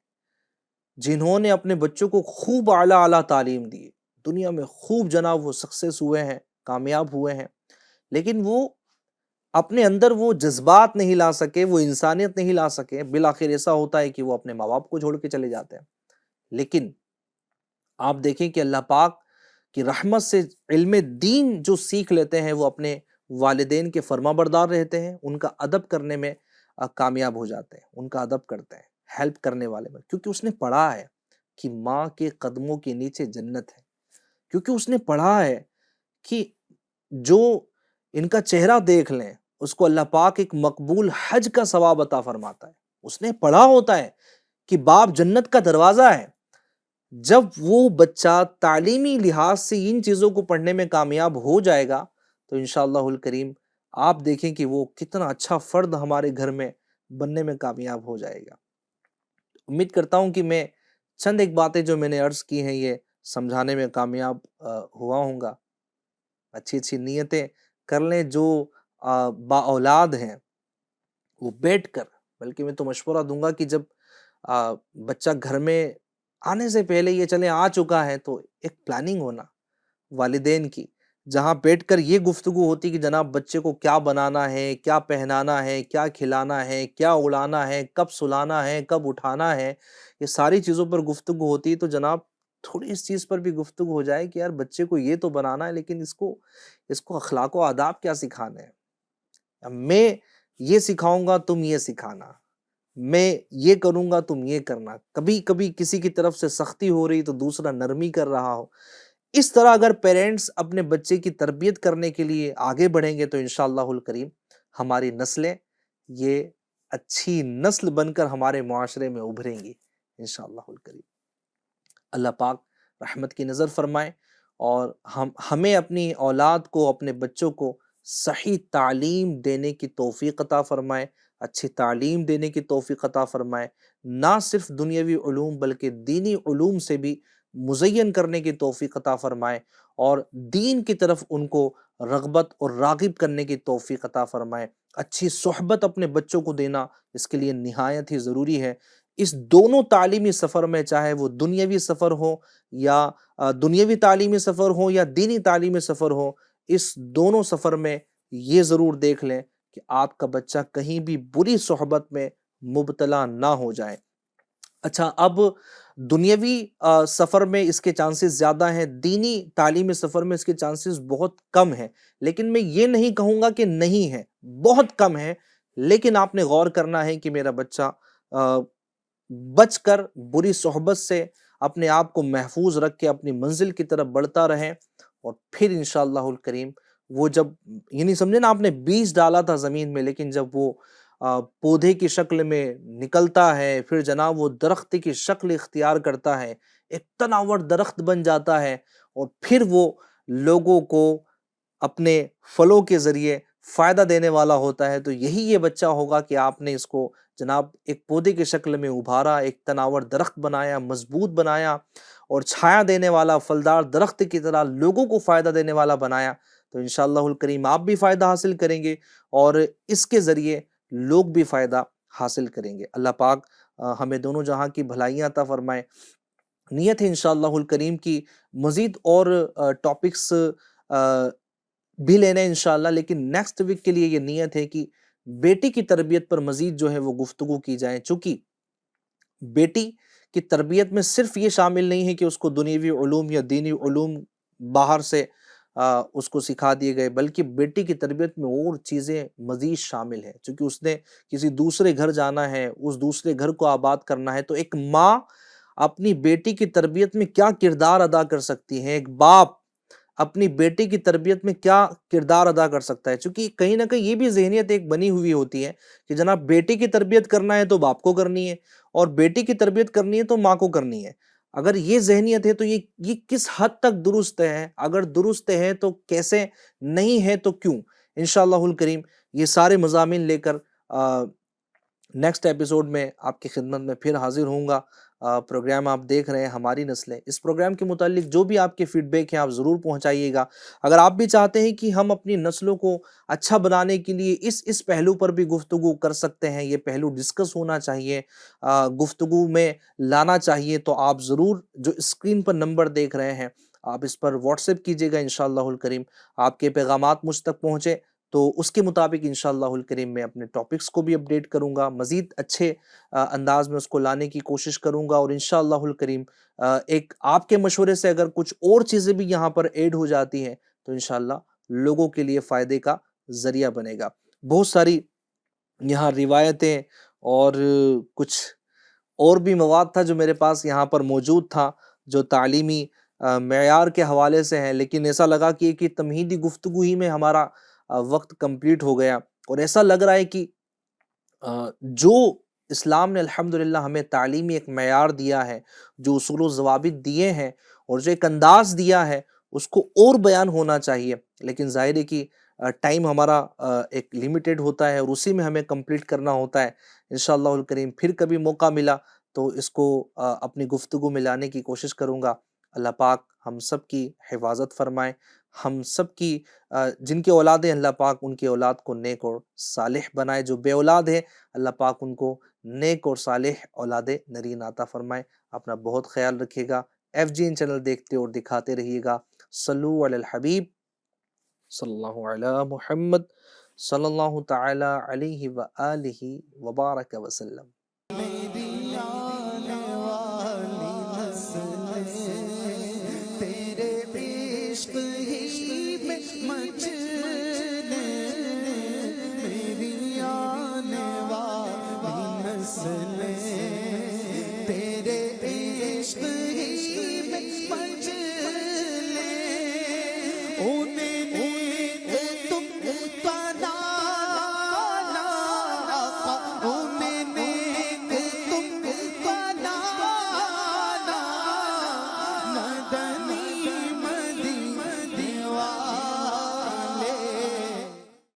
جنہوں نے اپنے بچوں کو خوب اعلیٰ تعلیم دی، دنیا میں خوب جناب وہ سکسیس ہوئے ہیں، کامیاب ہوئے ہیں، لیکن وہ اپنے اندر وہ جذبات نہیں لا سکے، وہ انسانیت نہیں لا سکے۔ بالآخر ایسا ہوتا ہے کہ وہ اپنے ماں باپ کو چھوڑ کے چلے جاتے ہیں۔ لیکن آپ دیکھیں کہ اللہ پاک کی رحمت سے علم دین جو سیکھ لیتے ہیں، وہ اپنے والدین کے فرما بردار رہتے ہیں، ان کا ادب کرنے میں کامیاب ہو جاتے ہیں، ان کا ادب کرتے ہیں، ہیلپ کرنے والے میں، کیونکہ اس نے پڑھا ہے کہ ماں کے قدموں کے نیچے جنت ہے، کیونکہ اس نے پڑھا ہے کہ جو ان کا چہرہ دیکھ لیں اس کو اللہ پاک ایک مقبول حج کا ثواب عطا فرماتا ہے۔ اس نے پڑھا ہوتا ہے کہ باپ جنت کا دروازہ ہے۔ جب وہ بچہ تعلیمی لحاظ سے ان چیزوں کو پڑھنے میں کامیاب ہو جائے گا تو انشاءاللہ الکریم آپ دیکھیں کہ وہ کتنا اچھا فرد ہمارے گھر میں بننے میں کامیاب ہو جائے گا۔ امید کرتا ہوں کہ میں چند ایک باتیں جو میں نے عرض کی ہیں یہ سمجھانے میں کامیاب ہوا ہوں گا۔ اچھی نیتیں کر لیں، جو با اولاد ہیں وہ بیٹھ کر، بلکہ میں تو مشورہ دوں گا کہ جب بچہ گھر میں آنے سے پہلے یہ چلے آ چکا ہے تو ایک پلاننگ ہونا والدین کی، جہاں بیٹھ کر یہ گفتگو ہوتی کہ جناب بچے کو کیا بنانا ہے، کیا پہنانا ہے، کیا کھلانا ہے، کیا اڑانا ہے، کب سلانا ہے، کب اٹھانا ہے، یہ ساری چیزوں پر گفتگو ہوتی ہے۔ تو جناب تھوڑی اس چیز پر بھی گفتگو ہو جائے کہ یار بچے کو یہ تو بنانا ہے، لیکن اس کو اخلاق و آداب کیا سکھانے ہیں، میں یہ سکھاؤں گا تم یہ سکھانا، میں یہ کروں گا تم یہ کرنا۔ کبھی کبھی کسی کی طرف سے سختی ہو رہی تو دوسرا نرمی کر رہا ہو۔ اس طرح اگر پیرنٹس اپنے بچے کی تربیت کرنے کے لیے آگے بڑھیں گے تو انشاءاللہ الکریم ہماری نسلیں یہ اچھی نسل بن کر ہمارے معاشرے میں ابھریں گی انشاءاللہ الکریم۔ اللہ پاک رحمت کی نظر فرمائے اور ہمیں اپنی اولاد کو، اپنے بچوں کو صحیح تعلیم دینے کی توفیق عطا فرمائے، اچھی تعلیم دینے کی توفیق عطا فرمائے، نہ صرف دنیاوی علوم بلکہ دینی علوم سے بھی مزین کرنے کی توفیق عطا فرمائے اور دین کی طرف ان کو رغبت اور راغب کرنے کی توفیق عطا فرمائے۔ اچھی صحبت اپنے بچوں کو دینا اس کے لیے نہایت ہی ضروری ہے۔ اس دونوں تعلیمی سفر میں، چاہے وہ دنیاوی سفر ہو یا دنیاوی تعلیمی سفر ہو یا دینی تعلیمی سفر ہو، اس دونوں سفر میں یہ ضرور دیکھ لیں کہ آپ کا بچہ کہیں بھی بری صحبت میں مبتلا نہ ہو جائے۔ اچھا، اب دنیاوی سفر میں اس کے چانسز زیادہ ہیں، دینی تعلیمی سفر میں اس کے چانسز بہت کم ہیں، لیکن میں یہ نہیں کہوں گا کہ نہیں ہے، بہت کم ہے، لیکن آپ نے غور کرنا ہے کہ میرا بچہ بچ کر بری صحبت سے اپنے آپ کو محفوظ رکھ کے اپنی منزل کی طرف بڑھتا رہے، اور پھر انشاءاللہ الکریم وہ جب یعنی سمجھے نا آپ نے بیج ڈالا تھا زمین میں، لیکن جب وہ پودے کی شکل میں نکلتا ہے، پھر جناب وہ درخت کی شکل اختیار کرتا ہے، ایک تناور درخت بن جاتا ہے، اور پھر وہ لوگوں کو اپنے پھلوں کے ذریعے فائدہ دینے والا ہوتا ہے۔ تو یہی یہ بچہ ہوگا کہ آپ نے اس کو جناب ایک پودے کی شکل میں ابھارا، ایک تناور درخت بنایا، مضبوط بنایا، اور چھایا دینے والا پھلدار درخت کی طرح لوگوں کو فائدہ دینے والا بنایا، تو انشاءاللہ الکریم آپ بھی فائدہ حاصل کریں گے اور اس کے ذریعے لوگ بھی فائدہ حاصل کریں گے۔ اللہ پاک ہمیں دونوں جہاں کی بھلائیاں عطا فرمائے۔ نیت ہے انشاءاللہ الکریم کی مزید اور ٹاپکس بھی لینے انشاءاللہ، لیکن نیکسٹ ویک کے لیے یہ نیت ہے کہ بیٹی کی تربیت پر مزید جو ہے وہ گفتگو کی جائے، چونکہ بیٹی کی تربیت میں صرف یہ شامل نہیں ہے کہ اس کو دنیاوی علوم یا دینی علوم باہر سے اس کو سکھا دیے گئے، بلکہ بیٹی کی تربیت میں اور چیزیں مزید شامل ہیں، چونکہ اس نے کسی دوسرے گھر جانا ہے، اس دوسرے گھر کو آباد کرنا ہے، تو ایک ماں اپنی بیٹی کی تربیت میں کیا کردار ادا کر سکتی ہے، ایک باپ اپنی بیٹی کی تربیت میں کیا کردار ادا کر سکتا ہے، چونکہ کہیں نہ کہیں یہ بھی ذہنیت ایک بنی ہوئی ہوتی ہے کہ جناب بیٹی کی تربیت کرنا ہے تو باپ کو کرنی ہے، اور بیٹی کی تربیت کرنی ہے تو ماں کو کرنی ہے۔ اگر یہ ذہنیت ہے تو یہ کس حد تک درست ہے؟ اگر درست ہے تو کیسے؟ نہیں ہے تو کیوں؟ انشاءاللہ الکریم یہ سارے مضامین لے کر نیکسٹ ایپیسوڈ میں آپ کی خدمت میں پھر حاضر ہوں گا۔ پروگرام آپ دیکھ رہے ہیں ہماری نسلیں، اس پروگرام کے متعلق جو بھی آپ کے فیڈ بیک ہیں آپ ضرور پہنچائیے گا۔ اگر آپ بھی چاہتے ہیں کہ ہم اپنی نسلوں کو اچھا بنانے کے لیے اس پہلو پر بھی گفتگو کر سکتے ہیں، یہ پہلو ڈسکس ہونا چاہیے، گفتگو میں لانا چاہیے، تو آپ ضرور جو اسکرین پر نمبر دیکھ رہے ہیں آپ اس پر واٹس ایپ کیجئے گا انشاءاللہ الکریم۔ آپ کے پیغامات مجھ تک پہنچے تو اس کے مطابق انشاءاللہ الکریم میں اپنے ٹاپکس کو بھی اپڈیٹ کروں گا، مزید اچھے انداز میں اس کو لانے کی کوشش کروں گا، اور انشاءاللہ الکریم ایک آپ کے مشورے سے اگر کچھ اور چیزیں بھی یہاں پر ایڈ ہو جاتی ہیں تو انشاءاللہ لوگوں کے لیے فائدے کا ذریعہ بنے گا۔ بہت ساری یہاں روایتیں اور کچھ اور بھی مواد تھا جو میرے پاس یہاں پر موجود تھا، جو تعلیمی معیار کے حوالے سے ہیں، لیکن ایسا لگا کہ ایک تمہیدی گفتگو ہی میں ہمارا وقت کمپلیٹ ہو گیا، اور ایسا لگ رہا ہے کہ جو اسلام نے الحمدللہ ہمیں تعلیمی ایک معیار دیا ہے، جو اصول و ضوابط دیے ہیں اور جو ایک انداز دیا ہے، اس کو اور بیان ہونا چاہیے، لیکن ظاہر ہے کہ ٹائم ہمارا ایک لیمیٹڈ ہوتا ہے اور اسی میں ہمیں کمپلیٹ کرنا ہوتا ہے۔ انشاءاللہ الکریم پھر کبھی موقع ملا تو اس کو اپنی گفتگو میں لانے کی کوشش کروں گا۔ اللہ پاک ہم سب کی حفاظت فرمائے، ہم سب کی جن کے اولاد ہیں اللہ پاک ان کے اولاد کو نیک اور صالح بنائے، جو بے اولاد ہے اللہ پاک ان کو نیک اور صالح اولاد نرین عطا فرمائے۔ اپنا بہت خیال رکھیے گا، ایف جی این چینل دیکھتے اور دکھاتے رہیے گا۔ صلو علی الحبیب صلی اللہ علی محمد صلی اللہ تعالی علیہ وآلہ وبارک وسلم۔